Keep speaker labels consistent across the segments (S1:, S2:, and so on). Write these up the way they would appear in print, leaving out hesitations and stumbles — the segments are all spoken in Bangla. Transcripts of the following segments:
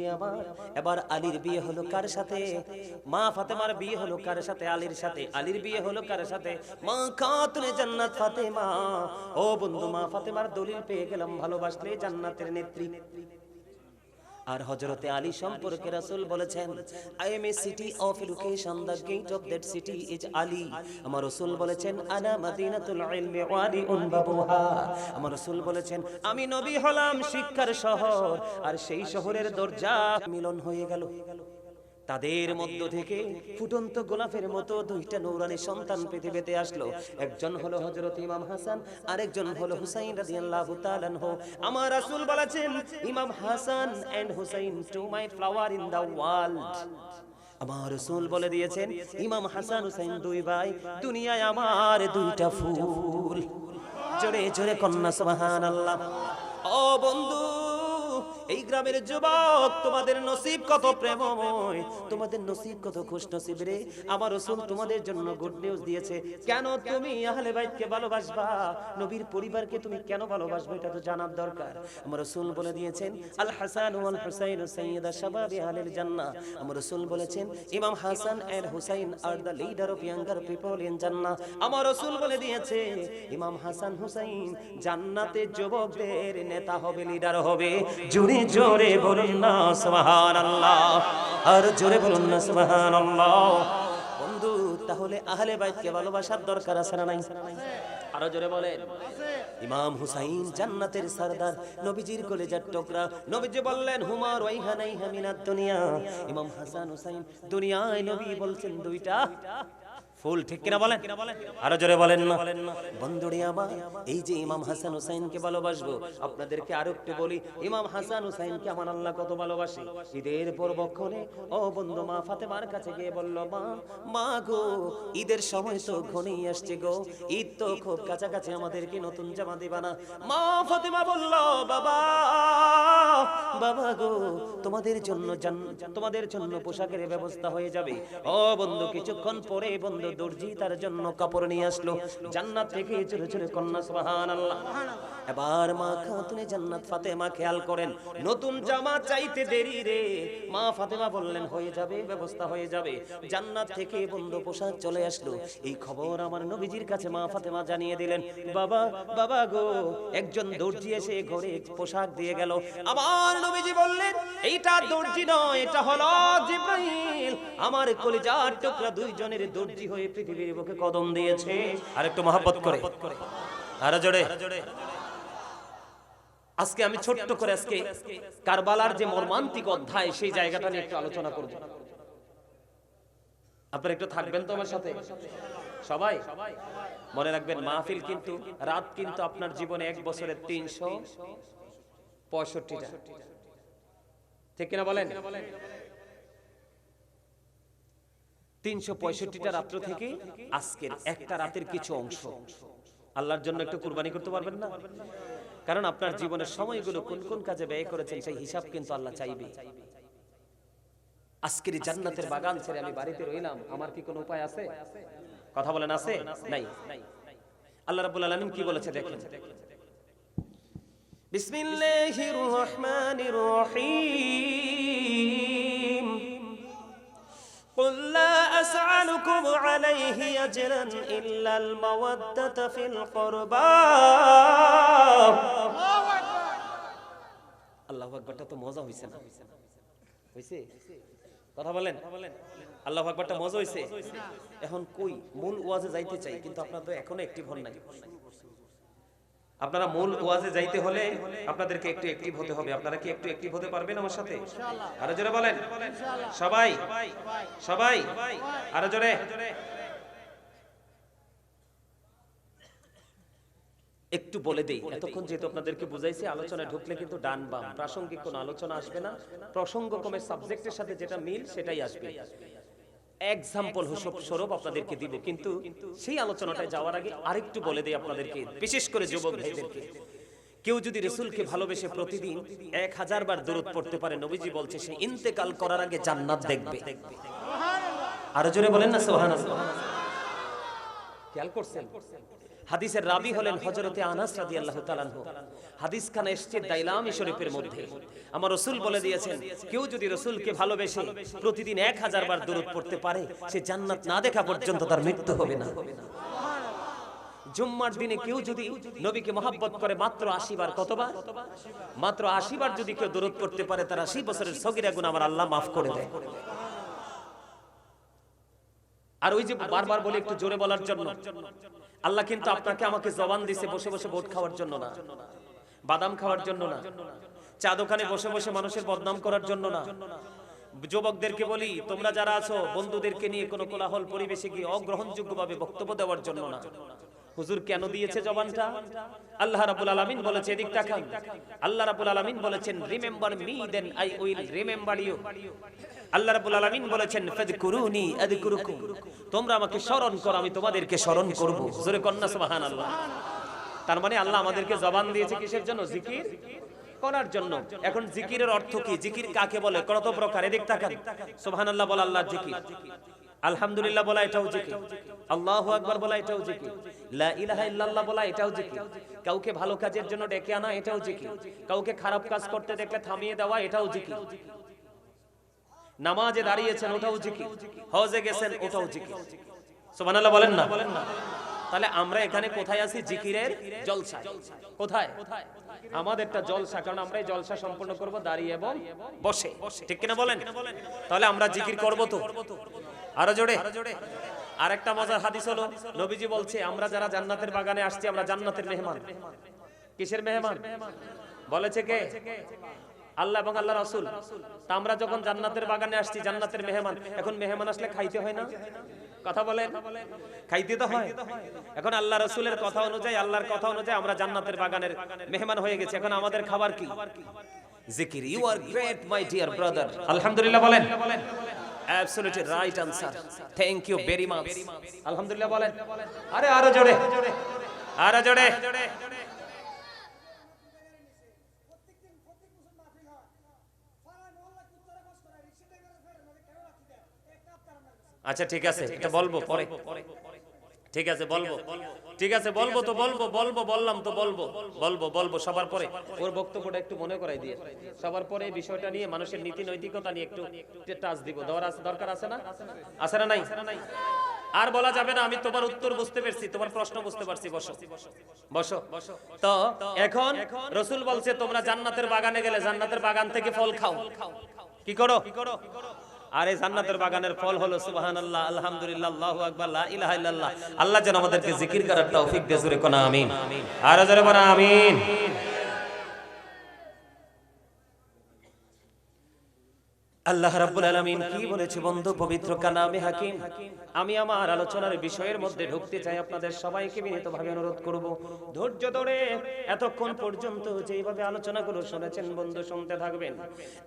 S1: বন্ধুরে আমার, এবার আলীর বিয়ে হলো কার সাথে? মা ফাতেমার বিয়ে হলো কার সাথে? আলীর সাথে। আলীর বিয়ে হলো কার সাথে? মা খাতুনে জান্নাত ফাতেমা। ও বন্ধু, মা ফাতেমার দলিল পেয়ে গেলাম, ভালোবাসলে জান্নাতের নেত্রী। আর হযরতে আলী সম্পর্কে রাসূল বলেছেন, I am a city of education, the gate of that city is Ali. আমার রাসূল বলেছেন, আনা মাদিনাতুল ইলমি ওয়া আলিউন বাবুহা। আমার রাসূল বলেছেন, আমি নবী হলাম শিক্ষার শহর, আর সেই শহরের দরজা মিলন হয়ে গেল। তাদের মধ্য থেকে ফুটন্ত গোলাপের মতো দুইটা নূরানী সন্তান পৃথিবীতে আসলো। একজন হলো হযরত ইমাম হাসান, আরেকজন হলো হুসাইন রাদিয়াল্লাহু তাআলা আনহু। আমার রাসূল বলেছেন, imam Hasan and Hussain to my flower in the world. আমার রাসূল বলে দিয়েছেন, ইমাম হাসান হুসাইন দুই ভাই, দুনিয়ায় আমার দুইটা ফুল। জোরে জোরে কন্যা সুবহানাল্লাহ। ও বন্ধু, এই গ্রামের যুবক, তোমাদের নসিব কত প্রেমময়, তোমাদের নসিব কত খুশনসিব রে। আমার রাসূল তোমাদের জন্য গুড নিউজ দিয়েছে। কেন তুমি আহলে বাইতকে ভালোবাসবা, নবীর পরিবারকে তুমি কেন ভালোবাসবে, এটা তো জানার দরকার। আমার রাসূল বলে দিয়েছেন, আল হাসান ওয়াল হুসাইন সাইয়্যিদা শাবাবি আহলিল জান্নাহ। আমার রাসূল বলেছেন, imam Hasan and Hussain are the leader of younger people in Jannah. আমার রাসূল বলে দিয়েছে, ইমাম হাসান হুসাইন জান্নাতে যুবকদের নেতা হবে, লিডার হবে। জোরে জোরে বলুন না সুবহানাল্লাহ, আর জোরে বলুন না সুবহানাল্লাহ। বন্ধু, তাহলে আহলে বাইতকে ভালোবাসার দরকার আছে না নাই? আরো জোরে বলেন। ইমাম হুসাইন জান্নাতের সরদার, নবীজির কলিজার টুকরা। নবীজি বললেন, হুমা রাইহানাইহা মিনাদ দুনিয়া। ইমাম হাসান হুসাইন দুনিয়ায় নবী বলছেন দুইটা ফুল, ঠিক কিনা বলেন? আরো জোরে বলেন না। বন্ধুরে আমার, এই যে ইমাম হাসান হুসাইনকে ভালোবাসবো, আপনাদেরকে আরো একটু বলি, ইমাম হাসান হুসাইনকে আমার আল্লাহ কত ভালোবাসে। ঈদের পূর্বক্ষণে ও বন্ধু মা ফাতেমার কাছে গিয়ে বলল, মা গো, ঈদের সময় তো ঘনিয়ে আসছে গো, ঈদ তো খুব কাছাকাছি, আমাদেরকে নতুন জামা দিবা না? মা ফাতেমা বলল, বাবা বাবা গো, তোমাদের জন্য পোশাকের ব্যবস্থা হয়ে যাবে। ও বন্ধু, কিছুক্ষণ পরে বন্ধু দর্জি তার জন্য কাপড় নিয়ে আসলো জান্নাত থেকে, ছোট ছোট কন্যা সুবহানাল্লাহ। এবার মা খাতুনে জান্নাত ফাতেমা খেয়াল করেন, নতুন জামা চাইতে দেরি রে। মা ফাতেমা বললেন, হয়ে যাবে, ব্যবস্থা হয়ে যাবে। জান্নাত থেকে বন্ধু পোশাক চলে আসলো। এই খবর আমার নবীজির কাছে মা ফাতেমা জানিয়ে দিলেন, বাবা বাবা গো, একজন দর্জি এসে ঘরে পোশাক দিয়ে গেল। আমার নবীজি বললেন, এইটা দর্জি নয়, এটা হলো জিবরাইল। আমার কলিজার টুকরা দুইজনের দর্জি হয়ে পৃথিবীর বুকে কদম দিয়েছে। আর একটু মহব্বত করে, আরো জোরে। আজকে আমি ছোট্ট করে আজকে কারবালার যে মর্মান্তিক অধ্যায়, সেই জায়গাটা নিয়ে একটু আলোচনা করব। আপনারা একটু থাকবেন তো আমার সাথে? সবাই মনে রাখবেন, মাহফিল কিন্তু, রাত কিন্তু আপনার জীবনে এক বছরে 365টা, ঠিক কিনা বলেন? 365টা রাত্র থেকে আজকের একটা রাতের কিছু অংশ আল্লাহর জন্য একটু কুরবানি করতে পারবেন না? কারণ আপনার জীবনের সময়গুলো কোন কোন কাজে ব্যয় করেছেন, সেই হিসাব কিন্তু আল্লাহ চাইবে। আজকের জান্নাতের বাগান ছেড়ে আমি বাড়িতে রইলাম, আমার কি কোনো উপায় আছে? কথা বলেন, আছে? নাই। আল্লাহ রাব্বুল আলামিন কি বলেছে দেখেন, বিসমিল্লাহির রহমানির রহিম, قل لا أسألكم عليه أجرا إلا المودة في القربى। আল্লাহু আকবারটা তো মজা হইছে না? হইছে? কথা বলেন। আল্লাহু আকবারটা মজা হইছে? এখন কই মূল ওয়াজে যাইতে চাই, কিন্তু আপনারা তো এখনো অ্যাক্টিভ হন নাই। আপনারা মূল ওয়াজে যাইতে হলে আপনাদেরকে একটু অ্যাক্টিভ হতে হবে। আপনারা কি একটু অ্যাক্টিভ হতে পারবেন আমার সাথে? আরো জোরে বলেন, সবাই সবাই আরো জোরে। একটু বলে দেই, এতক্ষণ যেহেতু আপনাদেরকে বুঝাইছি, আলোচনায় ঢুকলে কিন্তু ডান বাম প্রাসঙ্গিক কোনো আলোচনা আসবে না। প্রসঙ্গক্রমে সাবজেক্টের সাথে যেটা মিল সেটাই আসবে। এক্সাম্পল স্বরূপ আপনাদেরকে দিব, কিন্তু সেই আলোচনাটায় যাওয়ার আগে আরেকটু বলে দেই আপনাদেরকে, বিশেষ করে যুবক ভাইদেরকে। কেউ যদি রাসূলকে ভালোবেসে প্রতিদিন 1000 বার দরুদ পড়তে পারে, নবীজি বলছে সে ইন্তেকাল করার আগে জান্নাত দেখবে। আরো জোরে বলেন না সুবহানাল্লাহ। খেয়াল করছেন, হাদিসের রাবি হলেন হযরতে আনাস রাদিয়াল্লাহু তাআলা আনহু। হাদিস খানা এসেছে দাইলামি শরীফের মধ্যে। আমার রাসূল বলে দিয়েছেন, কেউ যদি রাসূলকে ভালোবেসে প্রতিদিন 1000 বার দরুদ পড়তে পারে, সে জান্নাত না দেখা পর্যন্ত তার মৃত্যু হবে না। জুম্মার দিনে কেউ যদি নবীকে মহব্বত করে মাত্র 80 বার, কতবার? মাত্র 80 বার যদি কেউ দরুদ পড়তে পারে, তার 80 বছরের সগীরা গুনাহ আমার আল্লাহ মাফ করে দেয়। আর ওই যে বারবার বলে একটু জোরে বলার জন্য, আল্লাহ কিন্তু আপনাকে আমাকে জবান দিয়েছে বসে বসে ভোট খাওয়ার জন্য না, বাদাম খাওয়ার জন্য না, চা দোকানে বসে বসে মানুষের বদনাম করার জন্য না। যুবকদেরকে বলি, তোমরা যারা আছো বন্ধুদেরকে নিয়ে কোনো কোলাহল পরিবেশে গিয়ে অগ্রহণযোগ্যভাবে বক্তব্য দেওয়ার জন্য না। হুজুর কেন দিয়েছে জবানটা? আল্লাহ রাব্বুল আলামিন বলেছে, এদিক তাকান, আল্লাহ রাব্বুল আলামিন বলেছেন, remember me then I will remember you. আল্লাহ রাব্বুল আলামিন বলেছেন, ফাযকুরুনি আযকুরুকুম, তোমরা আমাকে স্মরণ করো, আমি তোমাদেরকে স্মরণ করব। জোরে কন্না সুবহানাল্লাহ। তার মানে আল্লাহ আমাদেরকে জবান দিয়েছে কিসের জন্য? জিকির করার জন্য। এখন জিকিরের অর্থ কি? জিকির কাকে বলে? কত প্রকার, এদিক তাকান। সুবহানাল্লাহ বলা আল্লাহর জিকির, আলহামদুলিল্লাহ বলা এটাও জিকির, আল্লাহু আকবার বলা এটাও জিকির, লা ইলাহা ইল্লাল্লাহ বলা এটাও জিকির, কাউকে ভালো কাজের জন্য ডেকে আনা এটাও জিকির, কাউকে খারাপ কাজ করতে দেখলে থামিয়ে দেওয়া এটাও জিকির, নামাজে দাঁড়িয়েছেন ওটাও জিকির, হজে গেছেন ওটাও জিকির। সুবহানাল্লাহ বলেন না? তাহলে আমরা এখানে কোথায় আছি? জিকিরের জলসা। কোথায়? আমাদেরটা জলসা, কারণ আমরা এই জলসা সম্পূর্ণ করব দাঁড়িয়ে এবং বসে, ঠিক কিনা বলেন? তাহলে আমরা জিকির করব তো, আরো জোরে। আর একটা মজার হাদিস হলো, নবীজি বলছে, আমরা যারা জান্নাতের বাগানে আসছি, আমরা জান্নাতের মেহমান। কিসের মেহমান বলেছে কে? আল্লাহ এবং আল্লাহ রাসূল। তা আমরা যখন জান্নাতের বাগানে আসছি, জান্নাতের মেহমান। এখন মেহমান আসলে খাইতে হয় না? কথা বলেন, খাইতে তো হয়। এখন আল্লাহ রাসূলের কথা অনুযায়ী, আল্লাহর কথা অনুযায়ী আমরা জান্নাতের বাগানের মেহমান হয়ে গেছি। এখন আমাদের খাবার কি? জিকির। You are great my dear brother. আলহামদুলিল্লাহ বলেন। Absolutely right answer. Thank you very much. আলহামদুলিল্লাহ বলেন। আরে আরো জোরে, আরো জোরে। আচ্ছা ঠিক আছে, এটা বলবো পরে। ঠিক আছে বলবো, ঠিক আছে বলবো তো বলবো, বলবো বললাম তো বলবো, বলবো বলবো সবার পরে। ওর বক্তব্যটা একটু মনে করাই দিয়ে সবার পরে এই বিষয়টা নিয়ে, মানুষের নীতি নৈতিকতা নিয়ে একটু টাচ দিব। দরকার আছে না? আছে না নাই? আর বলা যাবে না আমি তোমার উত্তর বুঝতে পারছি, তোমার প্রশ্ন বুঝতে পারছি, বসো বসো। তো এখন রাসূল বলছে, তোমরা জান্নাতের বাগানে গেলে জান্নাতের বাগান থেকে ফল খাও। কি করো? আর এই জান্নাতের বাগানের ফল হলো সুবহানাল্লাহ, আলহামদুলিল্লাহ, আল্লাহু আকবার, লা ইলাহা ইল্লাল্লাহ। আল্লাহ যেন আমাদেরকে জিকির করার তৌফিক দেয়। জোরে কোন আমিন। আর জোরে বলো আমিন। আল্লাহ রাব্বুল আলামিন কি বলেছে বন্ধু পবিত্র কালামে হাকিম? আমি আমার আলোচনার বিষয়ের মধ্যে ঢুকতে চাই, আপনাদের সবাইকে বিনীতভাবে অনুরোধ করব, ধৈর্য ধরে এতক্ষণ পর্যন্ত যেভাবে আলোচনাগুলো শুনেছেন বন্ধু শুনতে থাকবেন।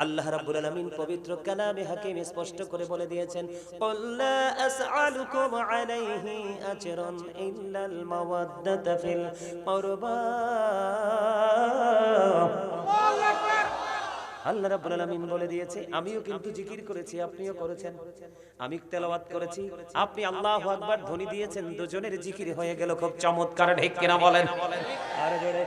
S1: আল্লাহ রাব্বুল আলামিন পবিত্র কালামে হাকিম স্পষ্ট করে বলে দিয়েছেন, কুল লা আসআলুকুম আলাইহি আজরান ইল্লাল মাওয়াদ্দাতা ফিল কুরবা। আল্লাহ রাব্বুল আলামিন বলে দিয়েছে, আমিও কিন্তু জিকির করেছি, আপনিও করেছেন, আমি তেলাওয়াত করেছি, আপনি আল্লাহু আকবার ধ্বনি দিয়েছেন, দুজনের জিকির হয়ে গেল খুব চমৎকার। ঠিক কিনা বলেন? আর জোরে।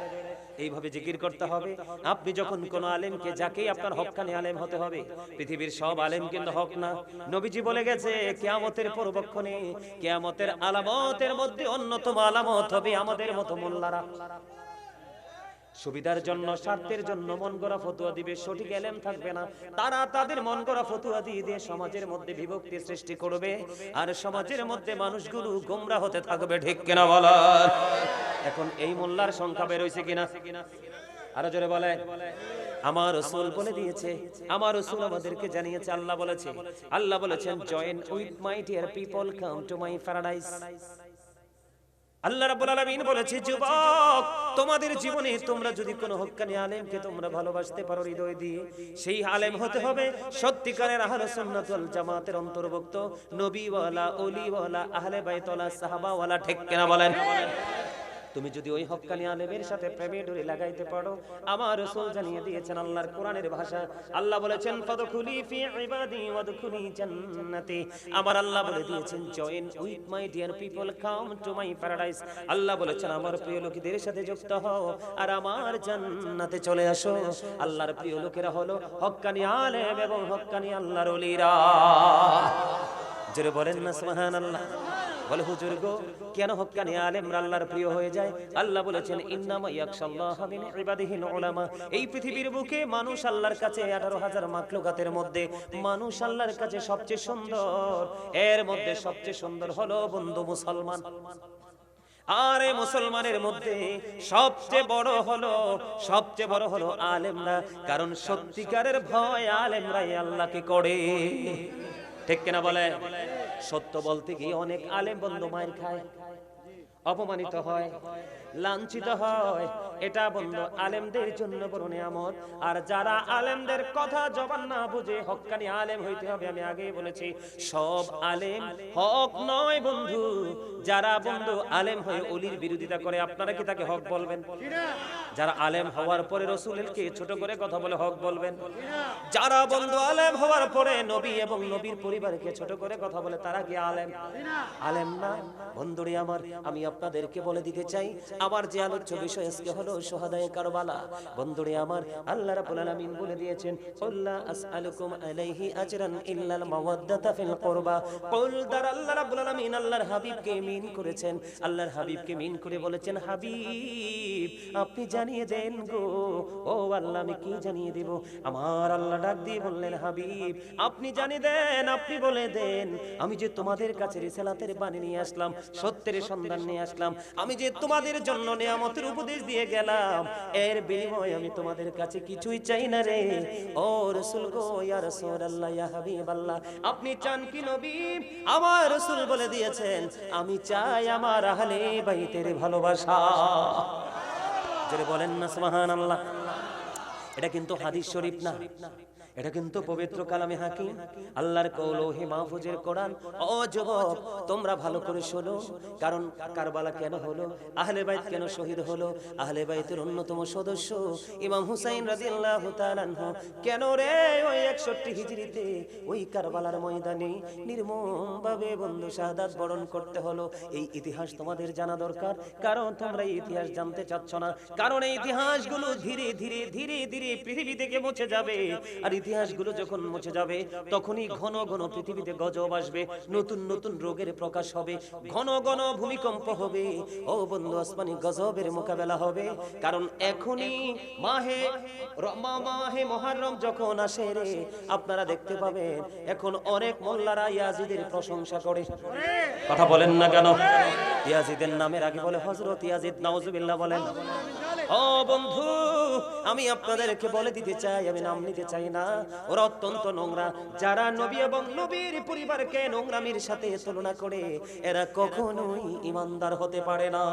S1: এইভাবে জিকির করতে হবে। আপনি যখন কোন আলেমকে, যাকেই আপনার হক্কানি আলেম হতে হবে, পৃথিবীর সব আলেম কিন্তু হক না। নবীজি বলে গেছে, কিয়ামতের পূর্বক্ষণে কিয়ামতের আলামতের মধ্যে অন্যতম আলামত হবে আমাদের মতো মোল্লারা। সুবিধার জন্য, স্বার্থের জন্য মন গড়া ফতোয়া দিবে, সঠিক ইলম থাকবে না। তারা তাদের মন গড়া ফতোয়া দিয়ে সমাজের মধ্যে বিভক্তি সৃষ্টি করবে, আর সমাজের মধ্যে মানুষগুলো গোমরা হতে থাকবে। ঠিক কিনা বলেন? এখন এই মোল্লার সংখ্যা বের হইছে কিনা? আরো জোরে বলে। আমার রাসূল বলে দিয়েছে, আমার রাসূল আমাদেরকে জানিয়েছে, আল্লাহ বলেছেন, join with my dear people, come to my paradise. আল্লাহ রাব্বুল আলামিন বলেছে, যুবক, তোমাদের জীবনে তোমরা যদি কোনো হক্কানি আলেমকে তোমরা ভালোবাসতে পারো হৃদয় দিয়ে, সেই আলেম হতে হবে সত্যিকারের আহলে সুন্নাত ওয়াল জামাতের অন্তর্ভুক্ত, নবীওয়ালা, ওলিওয়ালা, আহলে বাইতওয়ালা, সাহাবাওয়ালা। ঠিক কিনা বলেন? তুমি যদি ওই হক্কানি আলেমের সাথে প্রেমে ডোরি লাগাইতে পারো, আমার রাসূল জানিয়ে দিয়েছেন আল্লাহর কোরআনের ভাষা, আল্লাহ বলেছেন ফাদখুলি ফি ইবাদি ওয়াদখুলি জান্নাতি। আমার আল্লাহ বলে দিয়েছেন join with my dear people, come to my paradise. আল্লাহ বলেছেন আমার প্রিয় লোকেদের সাথে যুক্ত হও আর আমার জান্নাতে চলে আসো। আল্লাহর প্রিয় লোকেরা হলো হক্কানি আলেম এবং হক্কানি আল্লাহর ওলিরা। জোরে বলেন না সুবহানাল্লাহ। বলে হুজুর গো, কেন হক্কানি আলেমরা আল্লাহর প্রিয় হয়ে যায়? আল্লাহ বলেছেন ইন্নামা ইয়াখশাল্লাহ মিন ইবাদিহিল উলামা। এই পৃথিবীর বুকে মানুষ আল্লাহর কাছে 18,000 মাখলুকাতের মধ্যে মানুষ আল্লাহর কাছে সবচেয়ে সুন্দর। এর মধ্যে সবচেয়ে সুন্দর হলো বন্ধু মুসলমান। আর এই মুসলমানের মধ্যে সবচেয়ে বড় হলো আলেমরা। কারণ সত্যিকারের ভয় আলেমরাই আল্লাহকে করে, ঠিক কিনা বলে? সত্য বলতে গিয়ে অনেক আলেম বন্ধু মায়ের খায়, অপমানিত হয়, লাঞ্ছিত হয়। এটা বন্ধু আলেমদের জন্য বড় নিয়ামত। আর যারা আলেমদের কথা জবান না বুঝে হক্কানি আলেম হইতে হবে, আমি আগেই বলেছি সব আলেম হক নয় বন্ধু। যারা বন্ধু আলেম হয়ে ওলির বিরোধিতা করে, আপনারা কি তাকে হক বলবেন? যারা আলেম হওয়ার পরে রাসূলকে ছোট করে কথা বলে হক বলবেন? যারা বন্ধু আলেম হওয়ার পরে নবী এবং নবীর পরিবারকে ছোট করে কথা বলে, তারা কি আলেম? আলেম না। বন্ধুরে আমার, আমি আপনাদেরকে বলে দিতে চাই, আমার যে আলোচ্য বিষয় আজকে হলো শুহাদায়ে কারবালা। বন্ধুরে আমার, আল্লাহ রাব্বুল আলামিন বলে দিয়েছেন কুল্লা আসআলুকুম আলাইহি আজরান ইল্লাল মাওয়াদ্দাতা ফিল কুরবা। কুল দার আল্লাহ রাব্বুল আলামিন আল্লাহর হাবিবকে মিন করেছেন, আল্লাহর হাবিবকে মিন করে বলেছেন হাবিব আপনি জানিয়ে দেন গো। ও আল্লাহ, আমি কি জানিয়ে দেব? আমার আল্লাহ ডাক দিয়ে বললেন হাবিব আপনি জানিয়ে দেন, আপনি বলে দেন আমি যে তোমাদের কাছে রিসালাতের বাণী নিয়ে আসলাম, সত্যের সন্ধান নিয়ে আসলাম, আমি যে তোমাদের জন্য নিয়ামতের উপদেশ দিয়ে গেলাম, এর বিনিময়ে আমি তোমাদের কাছে কিছুই চাই না রে। ও রাসূল গো, ইয়া রাসূলুল্লাহ, ইয়া হাবিবাল্লাহ, আপনি চান কি নবী? আমার রাসূল বলে দিয়েছেন আমি চাই আমার আহলে বাইতের ভালোবাসা। জোরে বলেন না সুবহানাল্লাহ। এটা কিন্তু হাদিস শরীফ না, এটা কিন্তু পবিত্র কালামে হাকিম, আল্লাহর কওল, হে মাহফুজের কোরআন। ও যুবক, তোমরা ভালো করে শোনো। কারণ কারবালা কেন হলো? আহলে বাইত কেন শহীদ হলো? আহলে বাইতের অন্যতম সদস্য ইমাম হুসাইন রাদিয়াল্লাহু তাআলা আনহু কেন রে ওই 61 হিজরিতে ওই কারবালার ময়দানে নির্মমভাবে বন্ধু শাহাদাত বরণ করতে হলো? এই ইতিহাস তোমাদের জানা দরকার। কারণ তোমরা এই ইতিহাস জানতে চাচ্ছ না। কারণ এই ইতিহাসগুলো ধীরে ধীরে ধীরে ধীরে পৃথিবী থেকে মুছে যাবে। আর ইতিহাসগুলো যখন মুছে যাবে, তখনই ঘন ঘন পৃথিবীতে গজব আসবে, নতুন নতুন রোগের প্রকাশ হবে, ঘন ঘন ভূমিকম্প হবে। ও বন্ধু, আসমানি গজবের মোকাবেলা হবে। কারণ এখনই মাহে মুহররম যখন আসে রে, আপনারা দেখতে পাবেন এখন অনেক মোল্লারা ইয়াজিদের প্রশংসা করে। কথা বলেন না কেন? ইয়াজিদের নামের আগে বলে হযরত ইয়াজিদ, নাউজুবিল্লাহ বলেন। ও বন্ধু, আমি আপনাদেরকে বলে দিতে চাই, আমি নাম নিতে চাই না, ওরা অত্যন্ত নোংরা। যারা নবী এবং নবীর পরিবারকে নোংরামির সাথে তুলনা করে, এরা কখনোই ইমানদার হতে পারে না।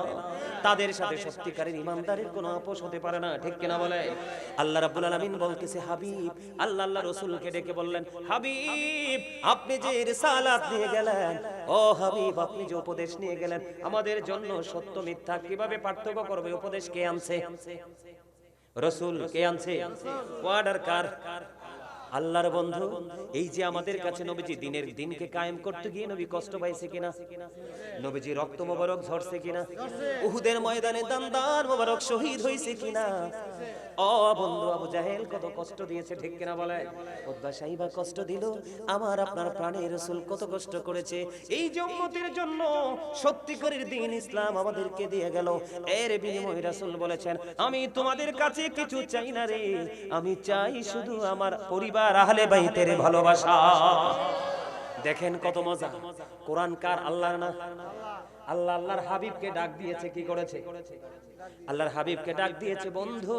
S1: তাদের সাথে সত্যিকারের ইমানদারের কোনো আপোষ হতে পারে না, ঠিক কিনা বলে? আল্লাহ রাব্বুল আলামিন বলতেছে হাবিব, আল্লাহ রাসূলকে ডেকে বললেন হাবিব আপনি যে রিসালাত নিয়ে গেলেন, ও হাবিব আপনি যে উপদেশ নিয়ে গেলেন, আমাদের জন্য সত্য মিথ্যা কিভাবে পার্থক্য করবে উপদেশ কে আনছে? রাসূল কে আনছে? অর্ডার কার? আল্লাহর বন্ধু। এই যে আমাদের কাছে নবীজি দিনকে কায়েম করতে গিয়ে নবী কষ্ট পাইছে কিনা? নবীজি রক্ত মোবারক ঝরছে কিনা? উহুদের ময়দানে দান মোবারক শহীদ হইছে কিনা? ও বন্ধু, আবু জাহেল কত কষ্ট দিয়েছে, ঠিক কিনা বলে? উতবা সাইবা কষ্ট দিল, আমার আপনার প্রাণের রাসূল কত কষ্ট করেছে। এই যে উম্মতের জন্য সত্যিকারের দ্বীন ইসলাম আমাদেরকে দিয়ে গেল, এর বিনিময়ে রাসূল বলেছেন আমি তোমাদের কাছে কিছু চাই না রে, আমি চাই শুধু আমার পরিবার আহলে বাইতের ভালোবাসা। দেখেন কত মজা। কোরআন কার? আল্লাহর না? আল্লাহ আল্লাহর হাবিবকে ডাক দিয়েছে, কি করেছে? আল্লাহর হাবিবকে ডাক দিয়েছে, বন্ধু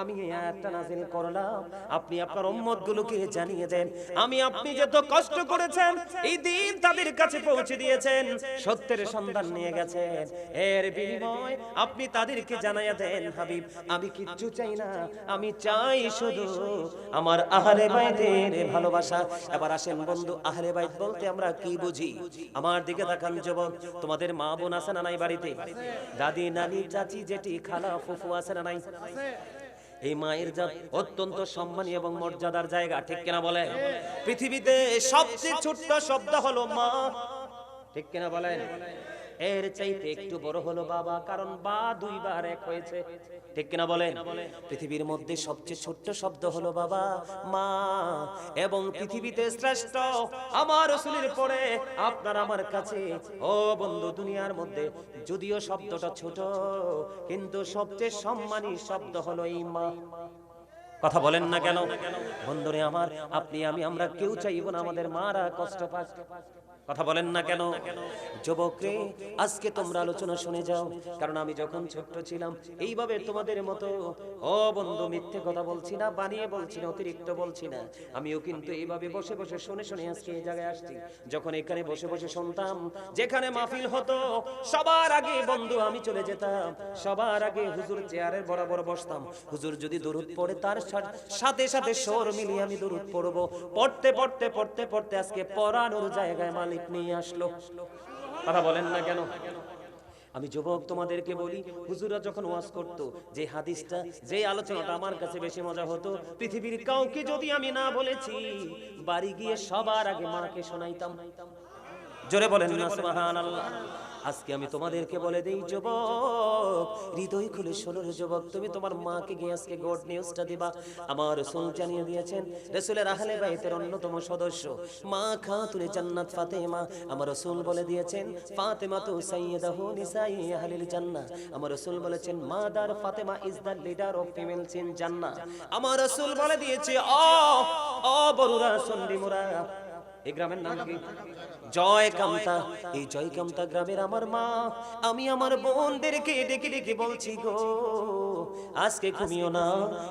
S1: আমি এই আয়াতটা নাযিল করলাম, আপনি আপনার উম্মতগুলোকে জানিয়ে দেন আমি আপনি যত কষ্ট করেছেন এই দিন তাদের কাছে পৌঁছে দিয়েছেন, সত্যের সন্ধান নিয়ে গেছেন, এর বিনিময় আপনি তাদেরকে জানাইয়া দেন হাবিব আমি কিচ্ছু চাই না, আমি চাই শুধু আমার আহলে বাইতের ভালোবাসা। এবার আসেন বন্ধু, আহলে বাইত বলতে আমরা কি বুঝি? আমার দিকে তাকান যুবক, তোমাদের মা বোন আছে না নাই বাড়িতে? দাদি নানি চাচি জেঠি খালা ফুফু আছে না নাই? এই মায়ের জাত অত্যন্ত সম্মানী এবং মর্যাদার জায়গা, ঠিক কিনা বলেন? পৃথিবীতে সবচেয়ে ছোট্ট শব্দ হলো মা, ঠিক কিনা বলেন? এর চাইতে একটু বড় হলো বাবা, কারণ বা দুইবার এক হয়েছে, ঠিক কিনা বলেন? পৃথিবীর মধ্যে সবচেয়ে ছোট্ট শব্দ হলো বাবা মা, এবং পৃথিবীতে শ্রেষ্ঠ আমার রাসূলের পরে আপনার আমার কাছে ও বন্ধু দুনিয়ার মধ্যে যদিও শব্দটা ছোট কিন্তু সবচেয়ে সম্মানী শব্দ হলো এই মা। কথা বলেন না কেন? বন্ধুরে আমার, আপনি আমি আমরা কেউ চাইব না আমাদের মারা কষ্ট পাক। কথা বলেন না কেন? যুবক রে, আজকে তোমরা আলোচনা শুনে যাও, কারণ আমি যখন ছোট্ট ছিলাম এইভাবে তোমাদের মতো ও বন্ধু মিথ্যে কথা বলছি না, বানিয়ে বলছি না, অতিরিক্ত বলছি না, আমিও কিন্তু এইভাবে বসে বসে শুনে শুনে আজকে এই জায়গায় আসছি। যখন এখানে বসে বসে শুনতাম, যেখানে মাহফিল হতো সবার আগে বন্ধু আমি চলে যেতাম, সবার আগে হুজুর চেয়ারের বরাবর বসতাম, হুজুর যদি দরুদ পড়ে তার সাথে সাথে স্বর মিলিয়ে আমি দরুদ পড়বো, পড়তে পড়তে পড়তে পড়তে আজকে পড়ানোর জায়গায় মালিক নিয়ে আসলো। কথা বলেন না কেন? আমি যুবক তোমাদেরকে বলি, হুজুরা যখন ওয়াজ করতো, যে হাদিসটা যে আলোচনাটা আমার কাছে বেশি মজা হতো, পৃথিবীর কাউকে যদি আমি না বলেছি, বাড়ি গিয়ে সবার আগে মাকে শোনাইতাম। জোরে বলেন না সুবহানাল্লাহ। আজকে আমি তোমাদেরকে বলে দেই যুবক, হৃদয় খুলে শোনো রে যুবক, তুমি তোমার মাকে গিয়ে আজকে গুড নিউজটা দিবা। আমার রাসূল জানিয়ে দিয়েছেন, রাসূলের আহলে বাইতের অন্যতম সদস্য মা খাতুনে জান্নাত ফাতেমা, আমার রাসূল বলে দিয়েছেন ফাতেমা তো সাইয়্যিদাহু নিসাই আহলিল জান্নাহ। আমার রাসূল বলেছেন mother Fatema is the leader of females in Jannah. আমার রাসূল বলে দিয়েছে ও বড়ুরা সন্ডিমুরা, এই গ্রামের নাম কি? জয়কামতা। এই জয়কামতা গ্রামের আমার মা, আমি আমার বোনদেরকে ডেকে ডেকে বলছি গো, আজকে ঘুমিও না,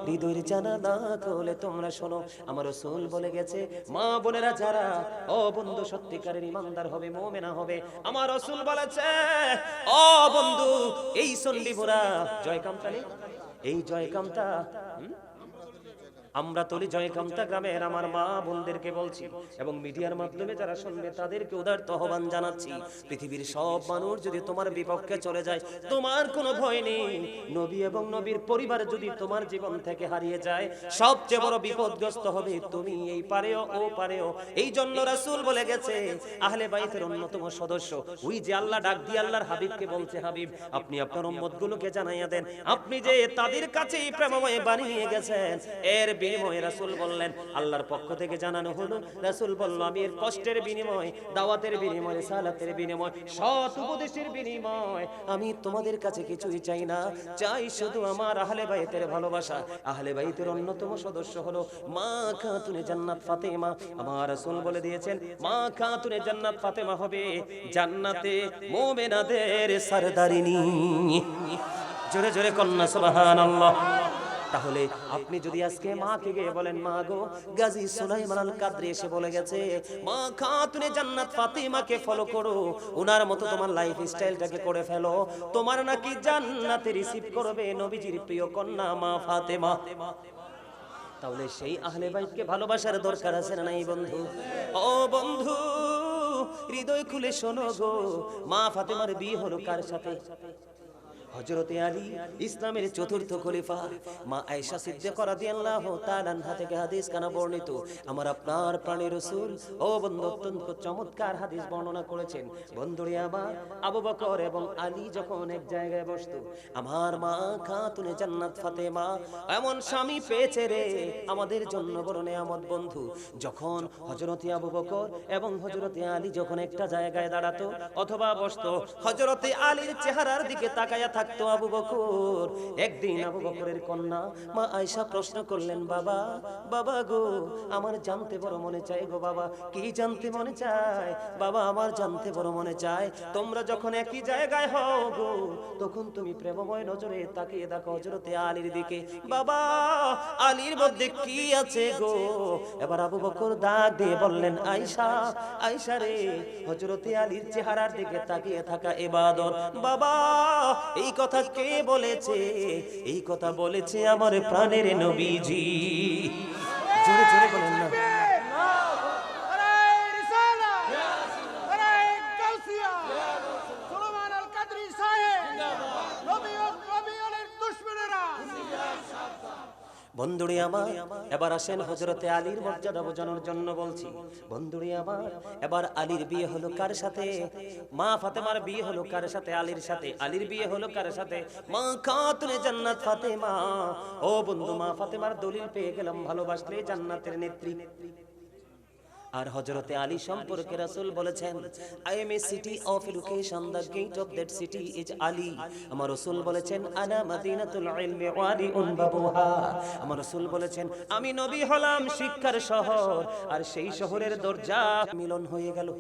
S1: হৃদয়ের জানালা খুলে তোমরা শোনো। আমার রাসূল বলে গেছে মা বোনেরা যারা ও বন্ধু সত্যিকারের ইমানদার হবে, মুমিনা হবে, আমার রাসূল বলেছে ও বন্ধু এই সন্ডিমুরা জয়কামতা নেই, এই জয়কামতা আমরা তলি জয়কামতা গ্রামের আমার মা বোনদেরকে বলছি, এবং মিডিয়ার মাধ্যমে যারা শুনবে তাদেরকে উদারত আহ্বান জানাচ্ছি, পৃথিবীর সব মানুষ যদি তোমার বিপক্ষে চলে যায় তোমার কোনো ভয় নেই, নবী এবং নবীর পরিবার যদি তোমার জীবন থেকে হারিয়ে যায় সবচেয়ে বড় বিপদগ্রস্ত হবে তুমি, এই পারেও ও পারেও। এই জন্য রাসূল বলে গেছে আহলে বাইতের অন্যতম সদস্য ওই যে আল্লাহ ডাক দিয়ে আল্লাহর হাবিবকে বলছে, হাবিব আপনি আপনার উম্মতগুলোকে জানাইয়া দেন আপনি যে তাদের কাছেই প্রেমময় বানিয়ে গেছেন, এর বিনিময়ে রাসূল বললেন আল্লাহর পক্ষ থেকে জানানো হলো, রাসূল বলল আমি এর কষ্টের বিনিময়, দাওয়াতের বিনিময়, রিসালাতের বিনিময়, সৎ উপদেশের বিনিময় আমি তোমাদের কাছে কিছুই চাই না, চাই শুধু আমার আহলে বাইতের ভালোবাসা। আহলে বাইতের অন্যতম সদস্য হলো মা খাতুনে জান্নাত ফাতেমা। আমার রাসূল বলে দিয়েছেন মা খাতুনে জান্নাত ফাতেমা হবে জান্নাতে মুমিনাদের সরদারিনী। জোরে জোরে কন্যা সুবহানাল্লাহ। তাহলে আপনি যদি আজকে মাকে গিয়ে বলেন মা গো, গাজী সুলাইমান আল কাদরি এসে বলে গেছে মা খাতুনে জান্নাত ফাতেমাকে ফলো করো, ওনার মতো তোমার লাইফ স্টাইলটাকে করে ফেলো, তোমার নাকি জান্নাতে রিসিভ করবে নবীজির প্রিয় কন্যা মা ফাতেমা। তাহলে সেই আহলে বাইতকে ভালোবাসার দরকার আছে না নাই বন্ধু? ও বন্ধু হৃদয় খুলে শোনো গো, মা ফাতেমার বিয়ে হলো কার সাথে? হযরতে আলী, ইসলামের চতুর্থ খলিফা। মা আয়েশা সিদ্দিকা রাদিয়াল্লাহু তাআলা আনহা থেকে হাদিস কানা বর্ণিত, আমার আপনার প্রাণের রাসূল ও বন্ধু অত্যন্ত চমৎকার হাদিস বর্ণনা করেছেন। বন্ধুরে আমার আবু বকর এবং আলী যখন এক জায়গায় বসতো, আমার মা খাতুনে জান্নাত ফাতেমা এমন স্বামী পেয়েছে রে আমাদের জন্য বড় নেয়ামত বন্ধু। যখন হযরতে আবু বকর এবং হযরতে আলী যখন একটা জায়গায় দাঁড়াতো অথবা বসতো, হযরতে আলীর চেহারার দিকে তাকায়া থাকতো আবু বকর। একদিন আবু বকরের কন্যা মা আয়েশা প্রশ্ন করলেন, বাবা বাবা গো, আমার জানতে বড় মনে চায় গো বাবা। কি জানতে মনে চায় বাবা? আমার জানতে বড় মনে চায়, তোমরা যখন একই জায়গায় হও গো, তখন তুমি প্রেমময় নজরে তাকিয়ে দেখো হযরতে আলীর দিকে, বাবা আলীর মধ্যে কি আছে গো? এবার আবু বকর ডাক দিয়ে বললেন, আয়েশা আয়েশা রে, হযরতে আলীর চেহারার দিকে তাকিয়ে থাকা ইবাদত। বাবা এই কথা কে বলেছে? এই কথা বলেছে আমার প্রাণের নবীজি। জোরে জোরে বলেন না। বন্ধুরে আমার, এবার আসেন হযরতে আলীর মর্যাদা বোঝানোর জন্য বলছি। বন্ধুরে আমার, এবার আলীর বিয়ে হলো কার সাথে? মা ফাতেমার বিয়ে হলো কার সাথে? আলীর সাথে। আলীর বিয়ে হলো কার সাথে? মা খাতুনে জান্নাত ফাতেমা। ও বন্ধু, মা ফাতেমার দলিল পেয়ে গেলাম, ভালোবাসলে জান্নাতের নেত্রী। আর হযরতে আলী সম্পর্কে রাসূল বলেছেন, I am a city of education, the gate of that city is Ali. আমার রাসূল বলেছেন, আনা মাদিনাতুল ইলমি ওয়াদিউন বাবুহা। আমার রাসূল বলেছেন, আমি নবী হলাম শিক্ষার শহর, আর সেই শহরের দরজা মিলন হয়ে গেল।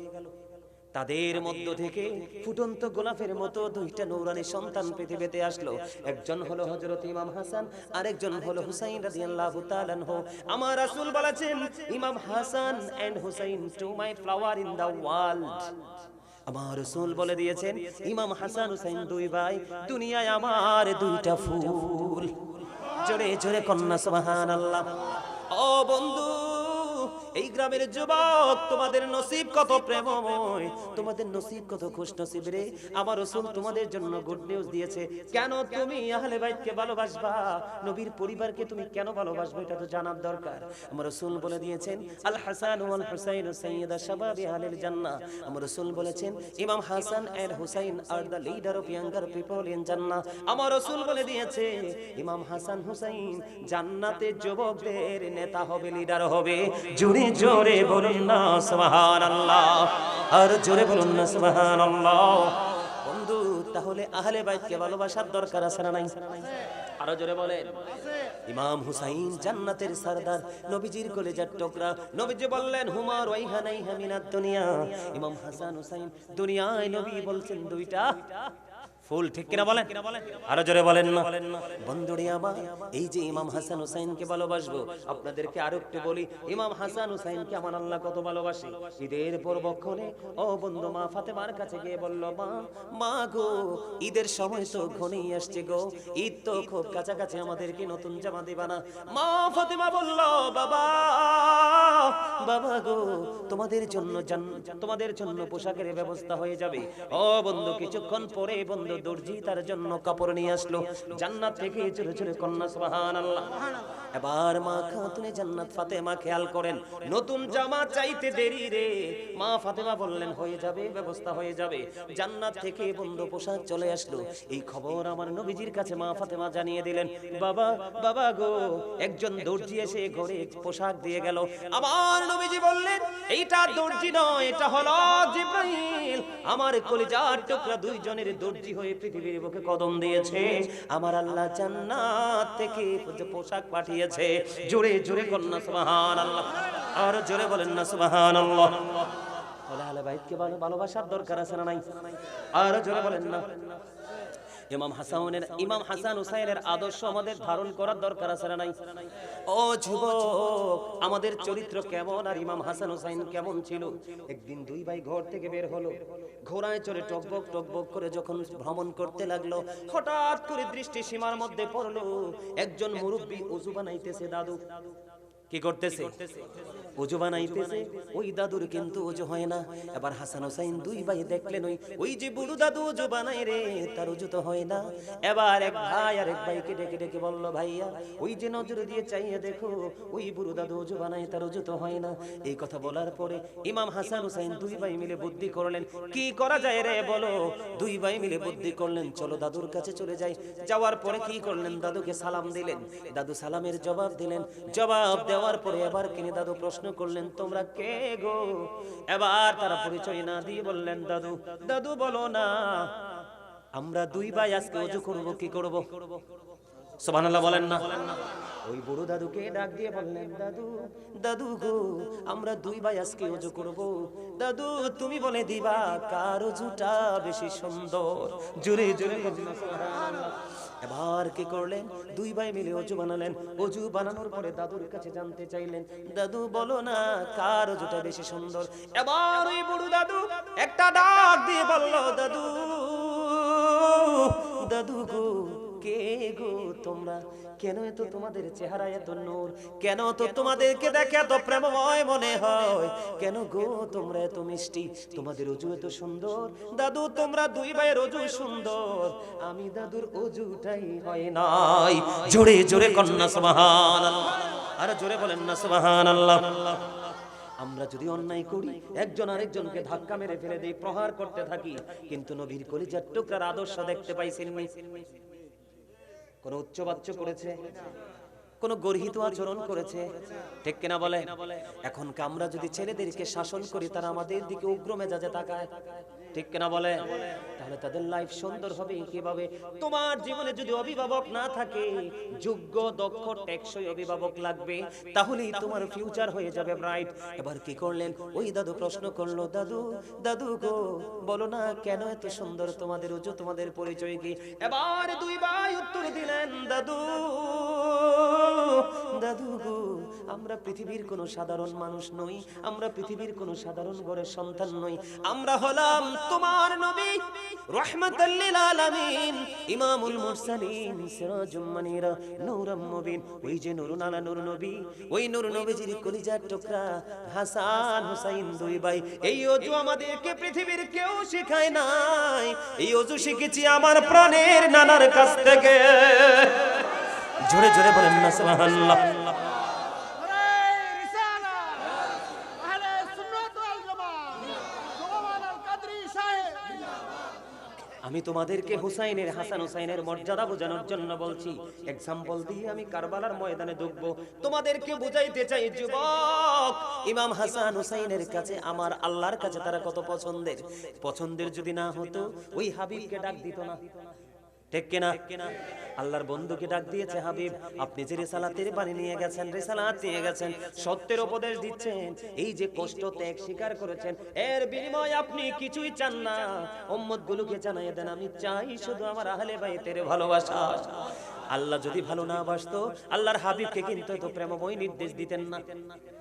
S1: তাদের মধ্য থেকে ফুটন্ত গোলাপের মতো দুইটা নূরানী সন্তান পৃথিবীতে আসলো। একজন হলো হযরত ইমাম হাসান, আরেকজন হলো হুসাইন রাদিয়াল্লাহু তাআলা আনহু। আমার রাসূল বলেছেন, imam Hasan and Hussain to my flower in the world. আমার রাসূল বলে দিয়েছেন, ইমাম হাসান হুসাইন দুই ভাই, দুনিয়ায় আমার দুইটা ফুল। জোরে জোরে কন্যা সুবহানাল্লাহ। ও বন্ধু, এই গ্রামের যুবক, তোমাদের নসিব কত প্রেমময়, তোমাদের নসিব কত খুশনসিব রে। আমার রাসূল তোমাদের জন্য গুড নিউজ দিয়েছে। কেন তুমি আহলে বাইতকে ভালোবাসবা? নবীর পরিবারকে তুমি কেন ভালোবাসবে, এটা তো জানার দরকার। আমার রাসূল বলে দিয়েছেন, আল হাসান ওয়াল হুসাইন সাইয়্যিদা শাবাবি আহলিল জান্নাহ। আমার রাসূল বলেছেন, imam Hasan and Hussain are the leader of younger people in Jannah. আমার রাসূল বলে দিয়েছে, ইমাম হাসান হুসাইন জান্নাতে যুবকদের নেতা হবে, লিডার হবে। জোরে জোরে বলুন না সুবহানাল্লাহ, আর জোরে বলুন না সুবহানাল্লাহ। বন্ধু, তাহলে আহলে বাইতকে ভালোবাসার দরকার আছে না নাই? আরো জোরে বলেন। ইমাম হুসাইন জান্নাতের সরদার, নবীজির কলিজার টুকরা। নবীজি বললেন, হুমা রাইহানাইহা মিনাদ দুনিয়া। ইমাম হাসান হুসাইন দুনিয়ায় নবী বলছেন দুইটা ফুল, ঠিক কিনা বলেন? আরো জোরে বলেন না। বন্ধুরে আমার, এই যে ইমাম হাসান হুসাইনকে ভালোবাসবো, আপনাদেরকে আরো একটু বলি, ইমাম হাসান হুসাইনকে আমার আল্লাহ কত ভালোবাসে। ঈদের পূর্বক্ষণে ও বন্ধু মা ফাতেমার কাছে গিয়ে বলল, মা গো, ঈদের সময় তো ঘনিয়ে আসছে গো, ঈদ তো খুব কাছাকাছি, আমাদেরকে নতুন জামা দিবা না? মা ফাতেমা বলল, বাবা বাবা গো, তোমাদের জন্য পোশাকের ব্যবস্থা হয়ে যাবে। ও বন্ধু, কিছুক্ষণ পরে বন্ধু দর্জি তার জন্য কাপড় নিয়ে আসলো জান্নাত থেকে। জোরে জোরে কন্যা সুবহানাল্লাহ। এবার মা খাতুনে জান্নাত ফাতেমা খেয়াল করেন, নতুন জামা চাইতে দেরি রে। মা ফাতেমা বললেন, হয়ে যাবে, ব্যবস্থা হয়ে যাবে। জান্নাত থেকে বন্ধু পোশাক চলে আসলো। এই খবর আমার নবীজির কাছে মা ফাতেমা জানিয়ে দিলেন, বাবা বাবা গো, একজন দর্জি এসে ঘরে পোশাক দিয়ে গেল। আমার নবীজি বললেন, এইটা দর্জি নয়, এটা হলো জিবরাইল। আমার কলিজার টুকরা দুইজনের দর্জি হয়ে পৃথিবীর বুকে কদম দিয়েছে। আমার আল্লাহ জান্নাত থেকে পোশাক পাঠিয়েছে। জোরে জোরে কন্যা সুবহানাল্লাহ, আর জোরে বলেন না সুবহানাল্লাহ। আহলে বাইতকে ভালোবাসার দরকার আছে না নাই? আর জোরে বলেন না। ইমাম হাসান হুসাইনের আদর্শ আমাদের ধারণ করার দরকার আছে না নাই? ও যুবক, আমাদের চরিত্র কেমন আর ইমাম হাসান হুসাইন কেমন ছিল? একদিন দুই ভাই ঘর থেকে বের হলো, ঘোড়ায় চড়ে টকবক টকবক করে যখন ভ্রমণ করতে লাগলো, হঠাৎ করে দৃষ্টি সীমার মধ্যে পড়লো, একজন মুরব্বী ওযু বানাইতেছে। দাদু কি করতেছে? ওযু বানাইতেছে। ওই দাদুর কিন্তু ওযু হয় না। এবার হাসান হুসাইন দুই ভাই দেখলেন, ওই যে বুড়ো দাদু ওযু বানায় রে, তার ওযু তো হয় না। এবার এক ভাই আরেক ভাইকে ডেকে ডেকে বলল, ভাইয়া ওই যে নজর দিয়ে চাইয়ে দেখো, ওই বুড়ো দাদু ওযু বানায়, তার ওযু তো হয় না। এই কথা বলার পরে ইমাম হাসান হুসাইন দুই ভাই মিলে বুদ্ধি করলেন, কি করা যায় রে বলো? দুই ভাই মিলে বুদ্ধি করলেন, চলো দাদুর কাছে চলে যাই। যাওয়ার পরে কি করলেন? দাদুকে সালাম দিলেন। দাদু সালামের জবাব দিলেন। জবাব দেওয়ার পরে এবার কিনে দাদু প্রশ্ন করলেন, তোমরা কে গো? এবার তারা পরিচয় না দিয়ে বললেন, দাদু। দাদু বলো না, আমরা দুই ভাই আজকে ওযু করব, কি করব? সুবহানাল্লাহ বলেন না। ওই বুড়ো দাদুকে ডাক দিয়ে বললেন, দাদু, দাদু গো, আমরা দুই ভাই আজকে ওযু করব। দাদু তুমি বলে দিবা কার ওযুটা বেশি সুন্দর। জোরে জোরে বলুন সুবহানাল্লাহ। এবার কি করলেন? দুই ভাই মিলে ওযু বানালেন। ওযু বানানোর পরে দাদুর কাছে জানতে চাইলেন, দাদু বলো না কার ওযুটা বেশি সুন্দর। এবার ওই বুড়ো দাদু একটা ডাক দিয়ে বলল, দাদু, দাদু গো, কে গো তোমরা? কেন এত তোমাদের চেহারা এত নূর? কেন তো তোমাদেরকে দেখে এত প্রেমময় মনে হয়? কেন গো তোমরা এত মিষ্টি? তোমাদের ওযু এত সুন্দর। দাদু তোমরা দুই ভাইয়ের ওযু সুন্দর, আমি দাদুর ওযুটাই হয় নাই। জোরে জোরে কন্যা সুবহানাল্লাহ। আর জোরে বলেন না সুবহানাল্লাহ। আমরা যদি অন্যায় করি, একজন আরেকজনকে ধাক্কা মেরে ফেলে দেই, প্রহার করতে থাকি, কিন্তু নবীর কলিজার টুকরার আদর্শ দেখতে পাইছেন? কোন উচ্চবাচ্য করেছে? কোন গর্হিত আচরণ করেছে? ঠিক কিনা বলে? এখন আমরা যদি ছেলেদেরকে শাসন করি, তারা আমাদের দিকে উগ্র মেজাজে তাকায়, ঠিক কিনা বলে? তাহলে তাদের লাইফ সুন্দর হবে কিভাবে? তোমার জীবনে যদি অভিভাবক না থাকে, যোগ্য দক্ষ টেকসই অভিভাবক লাগবে, তাহলেই তোমার ফিউচার হয়ে যাবে ব্রাইট। এবার কি করলেন? ওই দাদু প্রশ্ন করলো, দাদু, দাদু গো, বলো না কেন এত সুন্দর তোমাদের ওযু, তোমাদের পরিচয় কি? এবার দুই ভাই উত্তর দিলেন, দাদু, দাদু গো, আমরা পৃথিবীর কোনো সাধারণ মানুষ নই, আমরা পৃথিবীর কোনো সাধারণ ঘরের সন্তান নই, আমরা হলাম তোমার নবী রাহমাতাল লিল আলামিন, ইমামুল মুরসালিন, সিরাজুম মুনীরা, নূরুম মুবিন। ওই যে নূরুন আলা নূর নবী, ওই নূর নবীজির কলিজার টুকরা হাসান হুসাইন দুই ভাই। এই ওযু আমাদেরকে পৃথিবীর কেউ শেখায় নাই, এই ওযু শিখেছি আমার প্রাণের নানার কাছ থেকে। জোরে জোরে বলেন না সুবহানাল্লাহ। আমি তোমাদেরকে হুসাইনের, হাসান হুসাইনের মর্যাদা বোঝানোর জন্য বলছি। এক্সাম্পল দিয়ে আমি কারবালার ময়দানে ঢুকবো, তোমাদেরকে বুঝাইতে চাই, যুবক, ইমাম হাসান হুসাইনের কাছে, আমার আল্লাহর কাছে তারা কত পছন্দের। পছন্দের যদি না হতো, ওই হাবিবকে ডাক দিত না, ঠিক কিনা? আল্লাহর বন্ধুকে ডাক দিয়েছে, হাবিব আপনি যে রিসালাতের বাণী নিয়ে গেছেন, রিসালাত নিয়ে গেছেন, সত্যের উপদেশ দিচ্ছেন, এই যে কষ্ট ত্যাগ স্বীকার করেছেন, এর বিনিময়ে আপনি কিছুই চান না, উম্মত গুলোকে জানিয়ে দেন, আমি চাই শুধু আমার আহলে বাইতের ভালোবাসা। আল্লাহ যদি ভালো না বাসতো, আল্লাহর হাবিবকে কিন্তু এত প্রেমময় নির্দেশ দিতেন না,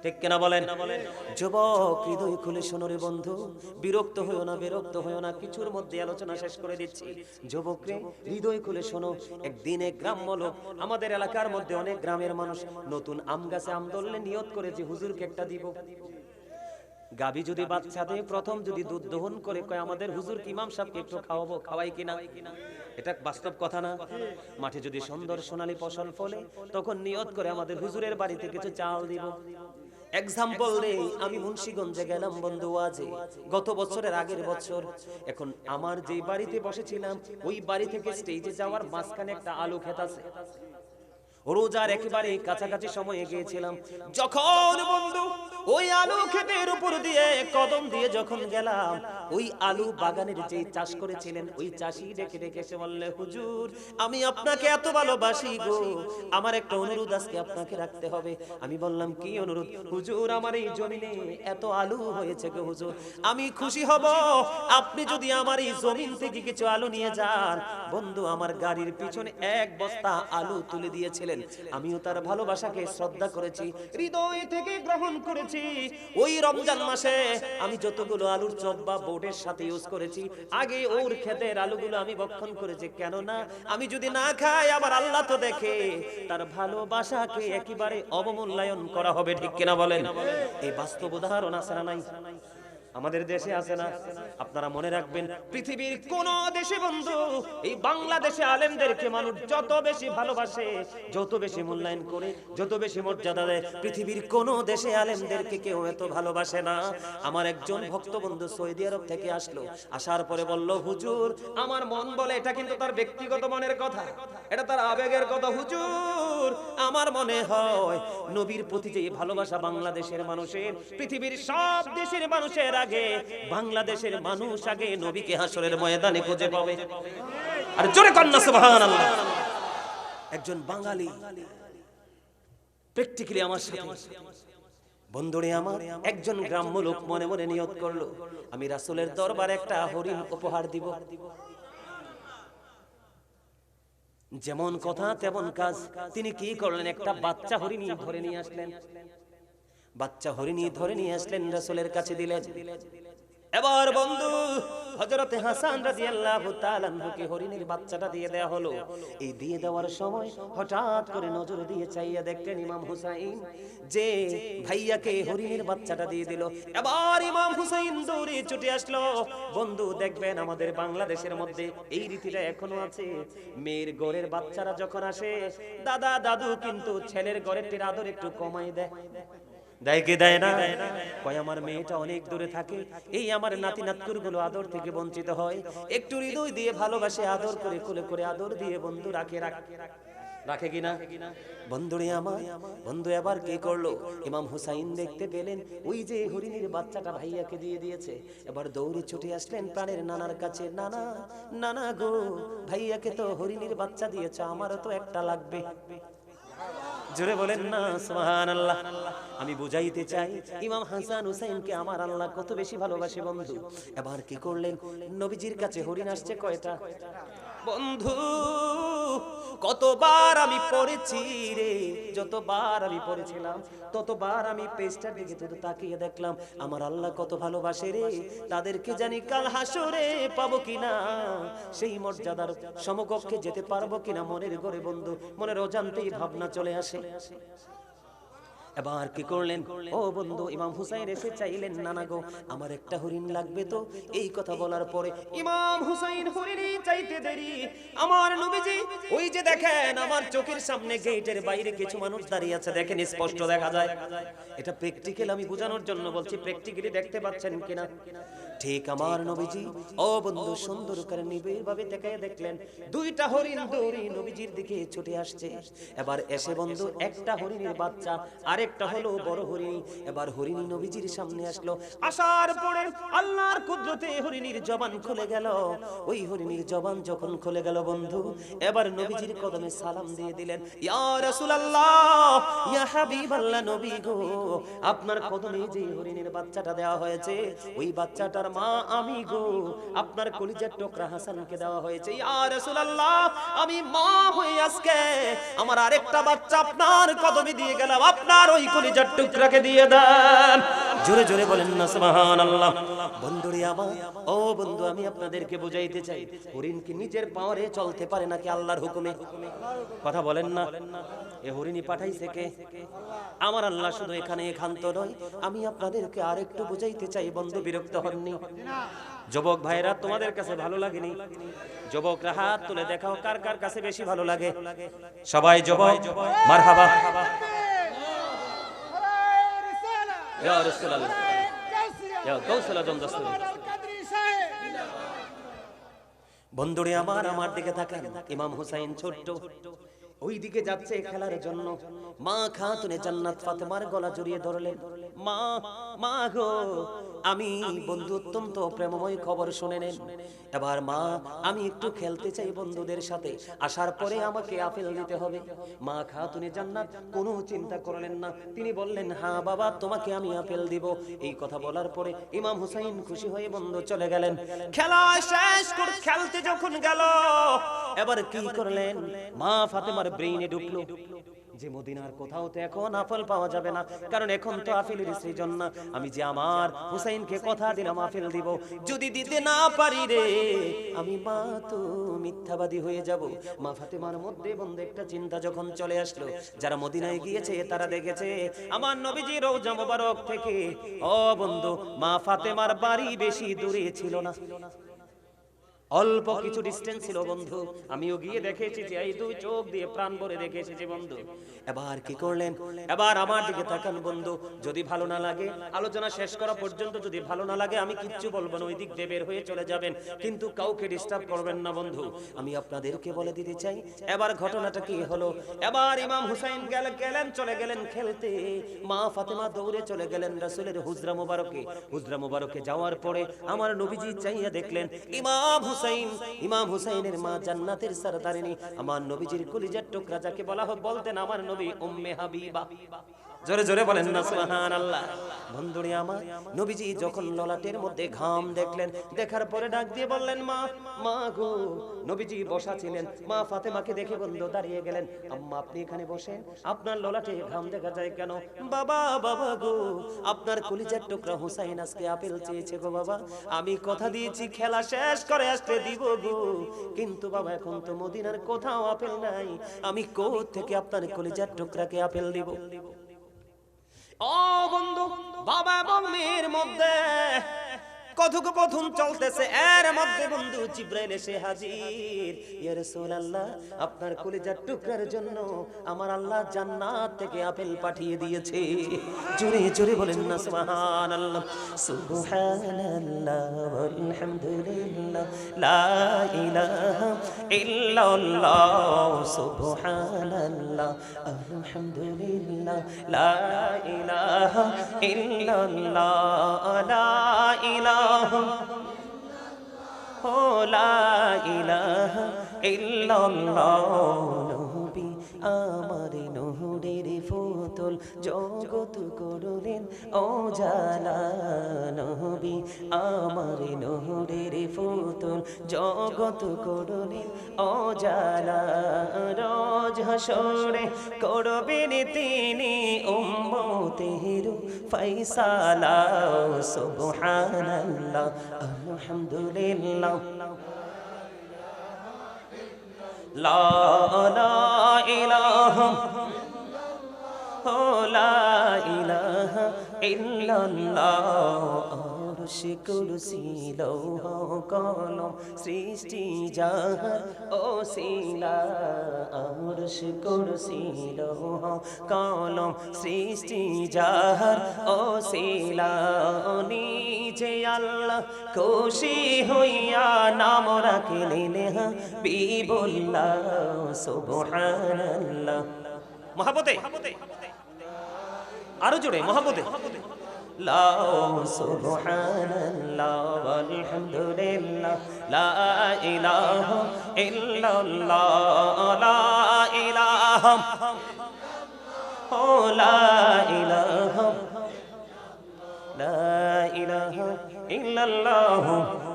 S1: ঠিক কিনা বলেন? যুবক, হৃদয় খুলে শোনো রে বন্ধু, বিরক্ত হইও না, বিরক্ত হইও না, কিছুর মধ্যে আলোচনা শেষ করে দিচ্ছি। যুবক রে, হৃদয় খুলে শোনো। একদিন এক গ্রাম্য লোক, আমাদের এলাকার মধ্যে অনেক গ্রামের মানুষ নতুন আম গাছে আম ধরলে নিয়ত করেছে হুজুরকে একটা দিব। গাবি যদি বাচ্চা দেয়, প্রথম যদি দুধ দহন করে, কয় আমাদের হুজুর ইমাম সাহেবকে একটু খাওয়াবো, খাওয়াই কিনা? এটা বাস্তব কথা না? মাঠে যদি সুন্দর সোনালী ফসল ফলে, তখন নিয়ত করে আমাদের হুজুরের বাড়িতে কিছু চাল দিব। এক্সাম্পল দেই, আমি মুন্সিগঞ্জে গেলাম বন্ধু আজে, গত বছরের আগের বছর। এখন আমার যে বাড়িতে বসেছিলাম, ওই বাড়ি থেকে স্টেজে যাওয়ার মাঝখানে একটা আলু ক্ষেত আছে। রোজার একেবারে কাছাকাছি সময়ে গিয়েছিলাম, যখন বন্ধু ওই আলু ক্ষেতের উপর দিয়ে কদম দিয়ে যখন গেলাম, ওই আলু বাগানের যে চাষ করেছিলেন, ওই চাষি ডেকে ডেকে এসে বললে, হুজুর আমি আপনাকে এত ভালোবাসি গো, আমার একটা অনুরোধ আজকে আপনাকে রাখতে হবে। আমি বললাম, কি অনুরোধ? হুজুর আমার এই জমিনে এত আলু হয়েছে গো হুজুর, আমি খুশি হব আপনি যদি আমার এই জমিন থেকে কিছু আলু নিয়ে যান। বন্ধু আমার গাড়ির পিছনে এক বস্তা আলু তুলে দিয়েছিলেন, আমিও তার ভালোবাসাকে শ্রদ্ধা করেছি, হৃদয় থেকে গ্রহণ করেছি। ওই রমজান মাসে আমি যতগুলো আলুর চপ বা বোর্ডের সাথে ইউজ করেছি, আগে ওর ক্ষেতের আলুগুলো আমি ভক্ষণ করেছি। কেন না? আমি যদি না খাই, আমার আল্লাহ তো দেখে, তার ভালোবাসাকে একেবারে অবমূল্যায়ন করা হবে, ঠিক কিনা বলেন? এই বাস্তব উদাহরণ আছে না নাই? আমাদের দেশে আছে না? আপনারা মনে রাখবেন, পৃথিবীর কোন দেশে বন্ধু এই বাংলাদেশে আলেমদেরকে মানুষ যত বেশি ভালোবাসে, যত বেশি মূল্যায়ন করে, যত বেশি মর্যাদা দেয়, পৃথিবীর কোন দেশে আলেমদেরকে কেউ এত ভালোবাসে না। আমার একজন ভক্ত বন্ধু সৌদি আরব থেকে আসলো, আসার পরে বলল, হুজুর আমার মন বলে, এটা কিন্তু তার ব্যক্তিগত মনের কথা, এটা তার আবেগের কথা, হুজুর আমার মনে হয় নবীর প্রতি যে ভালোবাসা বাংলাদেশের মানুষের, পৃথিবীর সব দেশের মানুষের আগে বাংলাদেশের মানুষ আগে নবীকে হাসরের ময়দানে খুঁজে পাবে। আর জোরে কন্না সুবহানাল্লাহ। একজন বাঙালি প্র্যাকটিক্যালি আমার সাথে, বন্ধুরে আমার, একজন গ্রাম্য লোক মনে মনে নিয়ত করলো, আমি রাসূলের দরবারে একটা হরিণ উপহার দিব। যেমন কথা তেমন কাজ। তিনি কি করলেন, একটা বাচ্চা হরিণী ধরে নিয়ে আসলেন। বাচ্চা হরিণী ধরে নিয়ে আসলেন, রাসূলের কাছে দিলেন। এবার বন্ধু হযরতে হাসান রাদিয়াল্লাহু তাআলা আনহুকে হরিণের বাচ্চাটা দিয়ে দেয়া হলো। এই দিয়ে দেওয়ার সময় হঠাৎ করে নজর দিয়ে চাইয়া দেখলেন ইমাম হুসাইন যে ভাইয়াকে হরিণের বাচ্চাটা দিয়ে দিল। এবার ইমাম হুসাইন দৌড়ে ছুটে আসলো। বন্ধু দেখবেন আমাদের বাংলাদেশের মধ্যে এই রীতিটা এখনো আছে। মেয়ের ঘরের বাচ্চারা যখন আসে, দাদা দাদু কিন্তু ছেলের ঘরের আদর একটু কমাই দেয়। দেয় কি দেয় না? কয় আমার মেয়েটা অনেক দূরে থাকে, এই আমার নাতি নাতকুর গুলো আদর থেকে বঞ্চিত হয়, একটু হৃদয় দিয়ে ভালোবাসে, আদর করে কোলে করে আদর দিয়ে বন্ধু রাখে কিনা? বন্ধুরে আমার, বন্ধু এবার কি করলো, ইমাম হুসাইন দেখতে পেলেন ওই যে হরিণীর বাচ্চাটা ভাইয়াকে দিয়ে দিয়েছে। এবার দৌড়ে ছুটে আসলেন প্রাণের নানার কাছে। নানা, নানা গো, ভাইয়াকে তো হরিণীর বাচ্চা দিয়েছে, আমারও তো একটা লাগবে। জোরে বলেন না সুবহানাল্লাহ। আমি বুঝাইতে চাই ইমাম হাসান হুসাইনকে আমার আল্লাহ কত বেশি ভালোবাসে বন্ধু। এবার কি করলেন, নবীজির কাছে হরিণ আসছে কয়টা? বন্ধু কতবার আমি পড়েছি রে, যতবার আমি পড়েছিলাম ততবার আমি পেজটার দিকে শুধু তাকিয়ে দেখলাম আমার আল্লাহ কত ভালোবাসে রে। তাদেরকে জানি কাল হাসরে পাবো কিনা, সেই মর্যাদার সমকক্ষে যেতে পারবো কিনা মনের ঘরে বন্ধু, মনের অজান্তেই ভাবনা চলে আসে। এবার কি করলেন, ও বন্ধু ইমাম হুসাইন এসে চাইলেন, নানা গো আমার একটা হরিণ লাগবে তো। এই কথা বলার পরে ইমাম হুসাইন হরিণই চাইতে দেরি, আমার নবীজি ওই যে দেখেন আমার চোখের সামনে গেটের বাইরে কিছু মানুষ দাঁড়িয়ে আছে, দেখেন স্পষ্ট দেখা যায়। এটা প্র্যাকটিক্যাল, আমি বোঝানোর জন্য বলছি, প্র্যাকটিক্যালি দেখতে পাচ্ছেন কিনা? ঠিক আমার নবীজি ও বন্ধু সুন্দর করে নিবিড়ভাবে তাকিয়ে দেখলেন দুইটা হরিণ দৌড়ে নবীজির দিকে ছুটে আসছে। এবার এসে বন্ধু একটা হরিণের বাচ্চা, আরেকটা হলো বড় হরিণ। এবার হরিণী নবীজির সামনে আসলো, আসার পরে আল্লাহর কুদরতে হরিণীর জবান খুলে গেল। ওই হরিণীর জবান যখন খুলে গেল বন্ধু, এবার নবীজির কদমে সালাম দিয়ে দিলেন, ইয়া রাসূলুল্লাহ, ইয়া হাবিবাল্লাহ, নবী গো আপনার কদমে যে হরিণের বাচ্চাটা দেওয়া হয়েছে, ওই বাচ্চাটার মা আমি গো, আপনার কলিজার টুকরা হাসানকে দেওয়া হয়েছে। ইয়া রাসূলুল্লাহ, আমি মা হয়ে আজকে আমার আরেকটা বাচ্চা আপনার কদমে দিয়ে গেলাম, আপনার ওই কলিজার টুকরাকে দিয়ে দেন। জোরে জোরে বলেন না সুবহানাল্লাহ। বন্ধুরে আমার, ও বন্ধু আমি আপনাদেরকে বুঝাইতে চাই, হরিণ কি নিজের পাওয়ারে চলতে পারে নাকি আল্লাহর হুকুমে? কথা বলেন না। এই হরিণী পাঠাইছে কে? আমার আল্লাহ। শুধু এখানে ক্ষান্ত নয়, আমি আপনাদেরকে আরেকটু বুঝাইতে চাই বন্ধু, বিরক্ত হননি? যুবক ভাইরা তোমাদের কাছে ভালো লাগেনি? যুবকরা হাত তুলে দেখাও কার কার কাছে বেশি ভালো লাগে। সবাই যুবক মারহাবা। ইয়া রাসূলুল্লাহ, ইয়া গাউসুল আজম দস্তগীর। বন্ধুরে আমার, আমার দিকে তাকান। ইমাম হুসাইন ছোট্ট ওই দিকে যাচ্ছে খেলার জন্য। মা খাতুনে জান্নাত ফাতেমার গলা জড়িয়ে ধরলেন, মা, মা গো, আমি বন্ধু অত্যন্ত প্রেমময় খবর শুনে নেন। এবার মা, আমি একটু খেলতে চাই বন্ধুদের সাথে, আসার পরে আমাকে আপেল দিতে হবে। মা খাতুনে জান্নাত কোনো চিন্তা করলেন না, তিনি বললেন, হ্যাঁ বাবা, তোমাকে আমি আপেল দিব। এই কথা বলার পরে ইমাম হুসাইন খুশি হয়ে বন্ধু চলে গেলেন। খেলা শেষ করে খেলতে যখন গেল, এবার কি করলেন, মা ফাতেমার ব্রেইনে ঢুকলো যে মদিনার কোথাও তো এখন আপেল পাওয়া যাবে না, কারণ এখন তো আপেলের সৃজন না। আমি যে আমার হুসাইনকে কথা দিলাম আপেল দিব, যদি দিতে না পারি রে, আমি মা তো মিথ্যাবাদী হয়ে যাব। মা ফাতেমার মধ্যে বন্ধু একটা চিন্তা যখন চলে আসলো, যারা মদিনায় গিয়েছে তারা দেখেছে আমার নবীজি রওজা মোবারক থেকে, ও বন্ধু, মা ফাতেমার বাড়ি বেশি দূরে ছিল না, অল্প কিছু ডিস্টেন্স ছিল বন্ধু। আমিও গিয়ে দেখেছি যে এই দুই চোখ দিয়ে প্রাণ ভরে দেখেছি যে বন্ধু। এবার কি করলেন, এবার আমার দিকে তাকান বন্ধু, যদি ভালো না লাগে, আলোচনা শেষ করা পর্যন্ত যদি ভালো না লাগে আমি কিচ্ছু বলবো না, ওই দিক দিয়ে বের হয়ে চলে যাবেন, কিন্তু কাউকে ডিস্টার্ব করবেন না বন্ধু। আমি আপনাদেরকে বলে দিতে চাই এবার ঘটনাটা কি হলো। এবার ইমাম হুসাইন গেলেন চলে গেলেন খেলতে, মা ফাতেমা দৌড়ে চলে গেলেন রাসূলের হুজরা মোবারকে। হুজরা মোবারকে যাওয়ার পরে আমার নবীজি চাইয়া দেখলেন ইমাম হুসাইন, ইমাম হুসাইনের মা জান্নাতের সরদারিনী, আমার নবীজির কলিজার টুকরা যাকে বলা হয় বলতেন আমার নবী উম্মে হাবিবা। জোরে জোরে বলেন না সুবহানাল্লাহ। বন্ধুরে আমার, নবীজি যখন ললাটের মধ্যে ঘাম দেখলেন, দেখার পরে ডাক দিয়ে বললেন মা, মা গো। নবীজি বসা ছিলেন, মা ফাতেমাকে দেখে বন্ধু দাঁড়িয়ে গেলেন, আম্মা আপনি এখানে বসেন, আপনার ললাটে ঘাম দেখা যায় কেন? বাবা, বাবা গো, আপনার কলিজার টুকরা হুসাইন আজকে আপেল চেয়েছে গো বাবা, আমি কথা দিয়েছি খেলা শেষ করে আসতে দিব গো, কিন্তু বাবা এখন তো মদিনার কোথাও আপেল নাই, আমি কোথা থেকে আপনার কলিজার টুকরাকে আপেল দিব? ও বন্ধু, বাবা এবং মেয়ের মধ্যে কথোপকথন চলতেছে, এর মধ্যে বন্ধু জিবরাইল এসে হাজির। ইয়া রাসূলুল্লাহ, আপনার কলিজার টুকরার জন্য আমার আল্লাহ জান্নাত থেকে আপেল পাঠিয়ে দিয়েছে। জোরে জোরে বলেন না সুবহানাল্লাহ। সুবহানাল্লাহ ওয়ালহামদুলিল্লাহ লা ইলাহা ইল্লাল্লাহ, সুবহানাল্লাহ আলহামদুলিল্লাহ লা ইলাহা ইল্লাল্লাহ, লা ইলাহা লা ইলাহা ইল্লাল্লাহ। নবী আমার নূরের ফুতুল, জগৎ করলেন ও জালা, নবী আমার নূরের ফুতুল, জগৎ করলেন ও জালা, রোজ হাসরে করবেন তিনি উম্মতের ফয়সালা। সুবহানাল্লাহ আলহামদুলিল্লাহ লা ইলাহা লা ইলাহা ইল্লাল্লাহ। আরশ কুরসি লৌহ কলম সৃষ্টি যাহার ওসিলা, আরশ কুরসি লৌহ কলম সৃষ্টি যাহার ওসিলা, নিজে আল্লাহ খুশি হইয়া নাম রাখলেন হাবিবুল্লাহ। সুবহানাল্লাহ। মহাব্বতে আরো জোরে মহাব্বতে লা সুবহানাল্লাহ ওয়ালহামদুলিল্লাহ লা ইলাহা ইল্লাল্লাহ, লা ইলাহা লা ইলাহা লা ইলাহা ইল্লাল্লাহ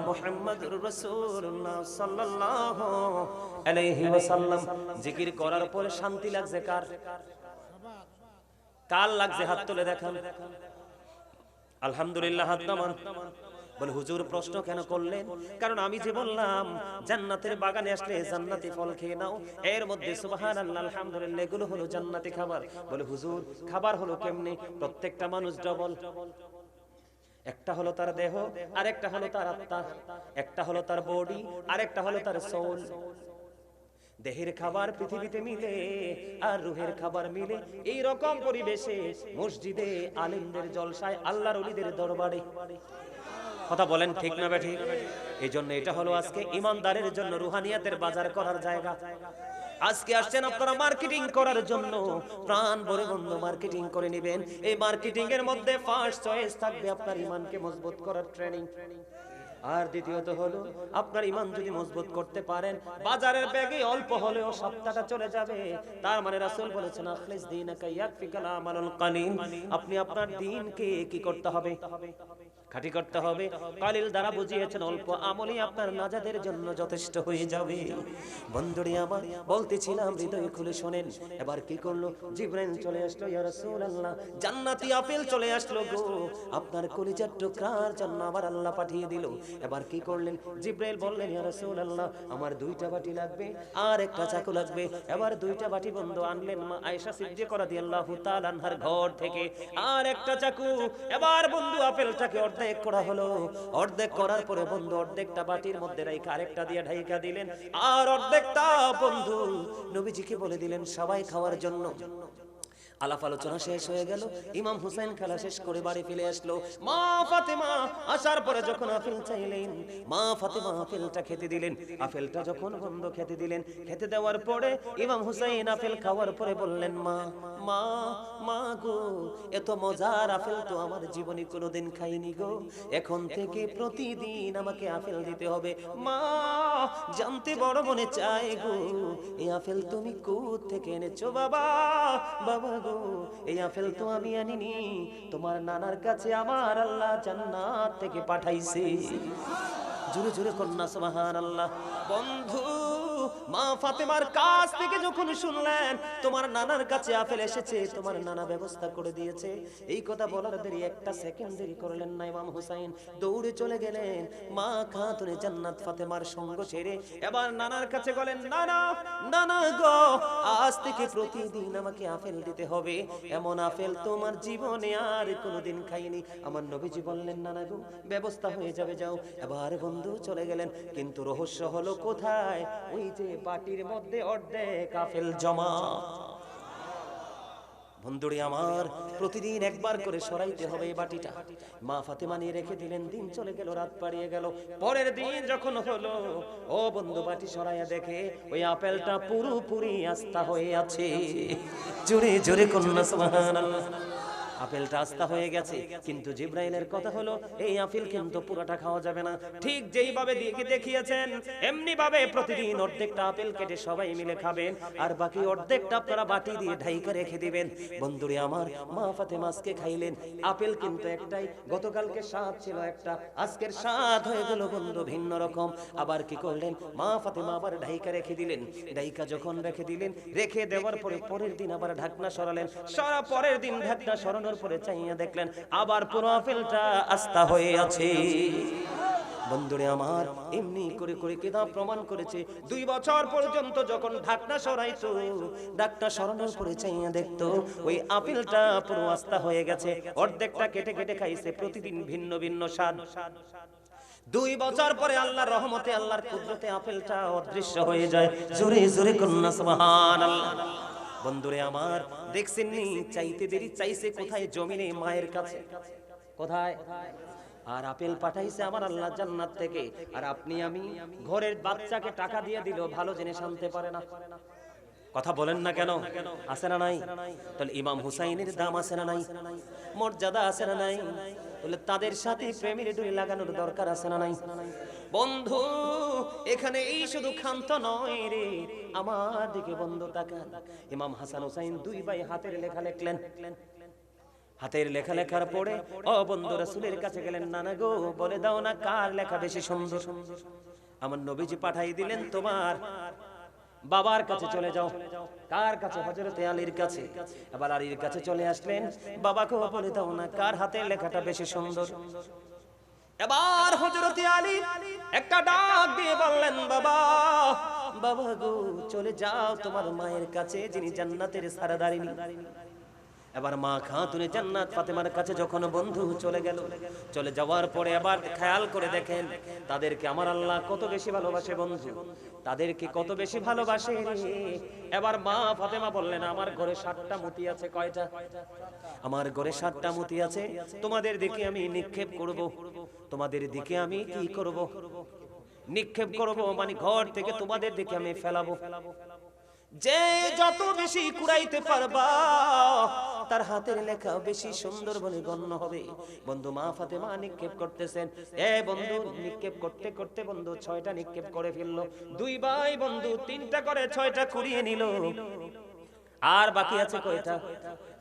S1: মুহাম্মাদুর রাসূলুল্লাহ সাল্লাল্লাহু আলাইহি ওয়াসাল্লাম। জিকির করার পরে শান্তি লাগছে কার? কার লাগছে? হাত তুলে দেখান। আলহামদুলিল্লাহ হাত নামান। বলে হুজুর প্রশ্ন কেন করলেন? কারণ আমি যে বললাম জান্নাতের বাগানে আসলে জান্নাতি ফল খেয়ে নাও, এর মধ্যে সুবহানাল্লাহ আলহামদুলিল্লাহ এগুলো হলো জান্নাতি খাবার। বলে হুজুর খাবার হলো কেমনে? প্রত্যেকটা মানুষ ডবল, একটা হলো তার দেহ, আর একটা হলো তার আত্মা, একটা হলো তার বডি, আর একটা হলো তার সোল। দেহের খাবার পৃথিবীতে মিলে আর রুহের খাবার মিলে এই রকম পরিবেশে মসজিদে, আলেমদের জলসায়, আল্লাহর ওলিদের দরবারে। কথা বলেন ঠিক না বেঠিক? এই জন্য এটা হলো আজকে ইমানদারের জন্য রুহানিয়াতের বাজার করার জায়গা। আজকে আসছেন আপনারা মার্কেটিং করার জন্য, প্রাণ ভরে বন্ধ মার্কেটিং করে নেবেন। এই মার্কেটিং এর মধ্যে ফার্স্ট চয়েস থাকবে আপনার ইমানকে মজবুত করার ট্রেনিং, আর দ্বিতীয়ত হলো আপনার ইমান যদি মজবুত করতে পারেন, বাজারের ব্যাগে অল্প হলেও সপ্তাহটা চলে যাবে। তার মানে রাসূল বলেছেন আখলিস দীনাকা ইয়াকফিকাল আমালুল কালিল। আপনি আপনার দ্বীনকে কি করতে হবে? খাঁটি করতে হবে। কালিল দ্বারা বুঝিয়েছেন অল্প আমলই আপনার নাজাতের জন্য যথেষ্ট হয়ে যাবে। বন্ধুরে আমার, বলতেছিলাম হৃদয় খুলে শোনেন। এবার কি করলো? জিবরাইল চলে আসলো, ইয়া রাসূলুল্লাহ জান্নাতি আপেল চলে আসলো গো, আপনার কলিজার টুকরার জন্য আমার আল্লাহ পাঠিয়ে দিল। এবার কি করলেন? জিবরাইল বললেন ইয়া রাসূলুল্লাহ আমার 2টা বাটি লাগবে আর একটা চাকু লাগবে। এবার 2টা বাটি বন্ধু আনলেন মা আয়েশা সিদ্দিকা রাদিয়াল্লাহু তাআলা আনহার ঘর থেকে, আর একটা চাকু। এবার বন্ধু আপেলটাকে অর্ধেক করা হলো। অর্ধেক করার পরে বন্ধু অর্ধেকটা বাটির মধ্যে রেখে আরেকটা দিয়ে ঢাইকা দিলেন, আর অর্ধেকটা বন্ধু নবীজিকে বলে দিলেন সবাই খাওয়ার জন্য। আলাপ আলোচনা শেষ হয়ে গেল, ইমাম হুসাইন খেলা শেষ করে বাড়ি ফিরে আসলো। মা ফাতেমা আসার পরে যখন আপেল চাইলেন, মা ফাতেমা আপেলটা খেতে দিলেন। আপেলটা যখন বন্ধ খেতে দিলেন, খেতে দেওয়ার পরে ইমাম হুসাইন আপেল খাওয়ার পরে বললেন, মা মা মা গো, এত মজার আপেল তো আমার জীবনে কোনোদিন খাইনি গো, এখন থেকে প্রতিদিন আমাকে আপেল দিতে হবে। মা জানতে বড় মনে চায় গো, এই আপেল তুমি কোথা থেকে এনেছো বাবা? বাবা গো, এই আপেল তো আমি আনিনি, তোমার নানার কাছে আমার আল্লাহ জান্নাত থেকে পাঠাইছে। জোরে জোরে কন্যা সুবহানাল্লাহ। বন্ধু, মা ফাতেমার কাছ থেকে যখন শুনলেন তোমার নানার কাছে আপেল এসেছে, তোমার নানা ব্যবস্থা করে দিয়েছে, এই কথা বলার দেরি একটা সেকেন্ড দেরি করলেন না। ইমাম হুসাইন দৌড়ে চলে গেলেন মা খাতুনে জান্নাত ফাতেমার সঙ্গ ছেড়ে। এবার নানার কাছে বলেন, নানা নানা গো, আজ থেকে প্রতিদিন আমাকে আপেল দিতে হবে, এমন আপেল তোমার জীবনে আর কোনোদিন খাইনি। আমার নবীজি বললেন, নানা গো ব্যবস্থা হয়ে যাবে, যাও। এবার বন্ধু চলে গেলেন, কিন্তু রহস্য হলো কোথায়? ওই যে বাটির মধ্যে অর্ধেক আপেল জমা। বন্ধুরে আমার, প্রতিদিন একবার করে সরাইতে হবে এই বাটিটা। মা ফাতেমা নিয়ে রেখে দিলেন, দিন চলে গেল, রাত পাড়িয়ে গেল। পরের দিন যখন হলো, ও বন্ধু বাটি সরাইয়া দেখে ওই আপেলটা পুরোপুরি আস্থা হয়ে আছে। জোরে জোরে কন্যা সুবহানাল্লাহ। আপেলটা আস্থা হয়ে গেছে, কিন্তু জিবরাইলের কথা হলো এই আপেল কিন্তু পুরোটা খাওয়া যাবে না। ঠিক যেইভাবে দেখিয়েছেন এমনি ভাবে প্রতিদিন অর্ধেকটা আপেল কেটে সবাই মিলে খাবেন, আর বাকি অর্ধেকটা আপনারা বাটি দিয়ে ঢাইকা রেখে দিবেন। বন্ধুরে আমার, মা ফাতেমা আজকে খাইলেন আপেল কিন্তু একটাই, গতকালকে স্বাদ ছিল একটা, আজকের স্বাদ হয়ে গেল বন্ধু ভিন্ন রকম। আবার কি করলেন মা ফাতেমা? আবার ঢাইকা রেখে দিলেন। ঢাইকা যখন রেখে দিলেন, রেখে দেওয়ার পরে পরের দিন আবার ঢাকনা সরালেন। পরের দিন ঢাকনা সরানোর পরে চাইয়া দেখলেন আবার পুরো আপেলটা আস্থা হয়ে আছে। বন্ধুরে আমার, এমনি করে করে কিতাব প্রমাণ করেছে 2 বছর পর্যন্ত যখন ঢাকনা সরাইতো, ঢাকনা সরানোর পরে চাইয়া দেখতো ওই আপেলটা পুরো আস্থা হয়ে গেছে। অর্ধেকটা কেটে কেটে খাইছে, প্রতিদিন ভিন্ন ভিন্ন স্বাদ। 2 বছর পরে আল্লাহর রহমতে, আল্লাহর কুদরতে আপেলটা অদৃশ্য হয়ে যায়। জোরে জোরে কন্যা সুবহানাল্লাহ। বন্ধুরে আমার, দেখছেন নি চাইতে দেরি চাইছে কোথায়? জমিনে, মায়ের কাছে। কোথায়? আর আপেল পাঠাইছে আমার আল্লাহ জান্নাত থেকে। আর আপনি আমি ঘরের বাচ্চাকে টাকা দিয়ে দিল, ভালো জিনিস আনতে পারে না। কথা বলেন না কেন? আছে না নাই? তাহলে ইমাম হুসাইনের দাম আছে না নাই? মর্যাদা আছে না নাই? তাহলে তাদের সাথে প্রেমের ডুরি লাগানোর দরকার আছে না নাই? বন্ধু, এখানে এই শুধু ক্ষান্ত নয় রে, আমার দিকে বন্ধু তাকান। ইমাম হাসান হুসাইন 2 ভাই হাতের লেখা লিখলেন। হাতের লেখা লেখার পরে ও বন্ধু রাসূলের কাছে গেলেন, নানা গো বলে দাও না কার লেখা বেশি সুন্দর। আমার নবীজি পাঠাই দিলেন তোমার বাবার কাছে চলে যাও। কার কাছে? হযরতে আলীর কাছে। এবার আলীর কাছে চলে আসলেন, বাবাকে বলে দাও না কার হাতের লেখাটা বেশি সুন্দর। এবার হযরতে আলী একটা ডাক দিয়ে বললেন, বাবা বাবা গো চলে যাও তোমার মায়ের কাছে, যিনি জান্নাতের সারদারিনী। এবার মা খাতুনে জান্নাত ফাতেমার কাছে যখন বন্ধু চলে গেল, চলে যাওয়ার পরে আবার খেয়াল করে দেখেন তাদেরকে আমার আল্লাহ কত বেশি ভালোবাসে। বন্ধু, তাদেরকে কত বেশি ভালোবাসে। এবার মা ফাতেমা বললেন, আমার ঘরে 7টা মতি আছে। কয়টা? আমার ঘরে 7টা মতি আছে। তোমাদের দিকে আমি নিক্ষেপ করব। তোমাদের দিকে আমি কি করব? নিক্ষেপ করব, মানে ঘর থেকে তোমাদের দিকে আমি ফেলাবো। যে যত বেশি কুড়াইতে পারবা তার হাতের লেখা বেশি সুন্দর বলে গণ্য হবে। বন্ধু, মা ফাতেমা নিক্ষেপ করতেছেন। বন্ধু নিক্ষেপ করতে করতে বন্ধু 6টা নিক্ষেপ করে ফেললো। 2 ভাই বন্ধু 3টা করে 6টা কুড়িয়ে নিল। আর বাকি আছে কয়টা?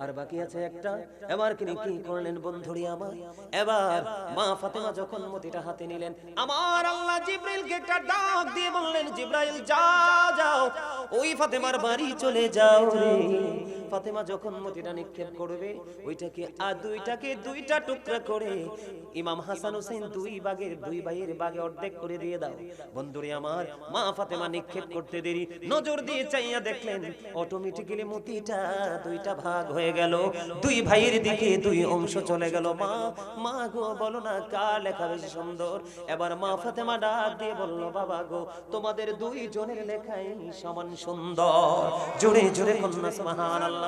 S1: আর বাকি আছে একটা। এবার কি করলেন বন্ধুরি আমার? এবার মা ফাতেমা যখন মতিটা হাতে নিলেন, আমার আল্লাহ জিবরাইলকে একটা ডাক দিয়ে বললেন, জিবরাইল যাও যাও ওই ফাতেমার বাড়ি চলে যাও রে। ফাতেমা যখন মতিটা নিক্ষেপ করবে, ওইটাকে আর 2টা টুকরা করে ইমাম হাসান হোসেন 2 ভাইয়ের ভাগে অর্ধেক করে দিয়ে দাও। বন্ধুরে আমার, মা ফাতেমা নিক্ষেপ করতে দেরি, নজর দিয়ে চাইয়া দেখলেন অটোমেটিক্যালি মতিটা 2টা ভাগ হয়ে গেল। 2 ভাইয়ের দিকে 2 অংশ চলে গেল। মা গো বলো না কার লেখা বেশি সুন্দর? এবার মা ফাতেমা ডাক দিয়ে বলল, বাবা গো তোমাদের 2 জনের লেখাই সমান সুন্দর। জোরে জোরে কন্যা সুবহানাল্লাহ।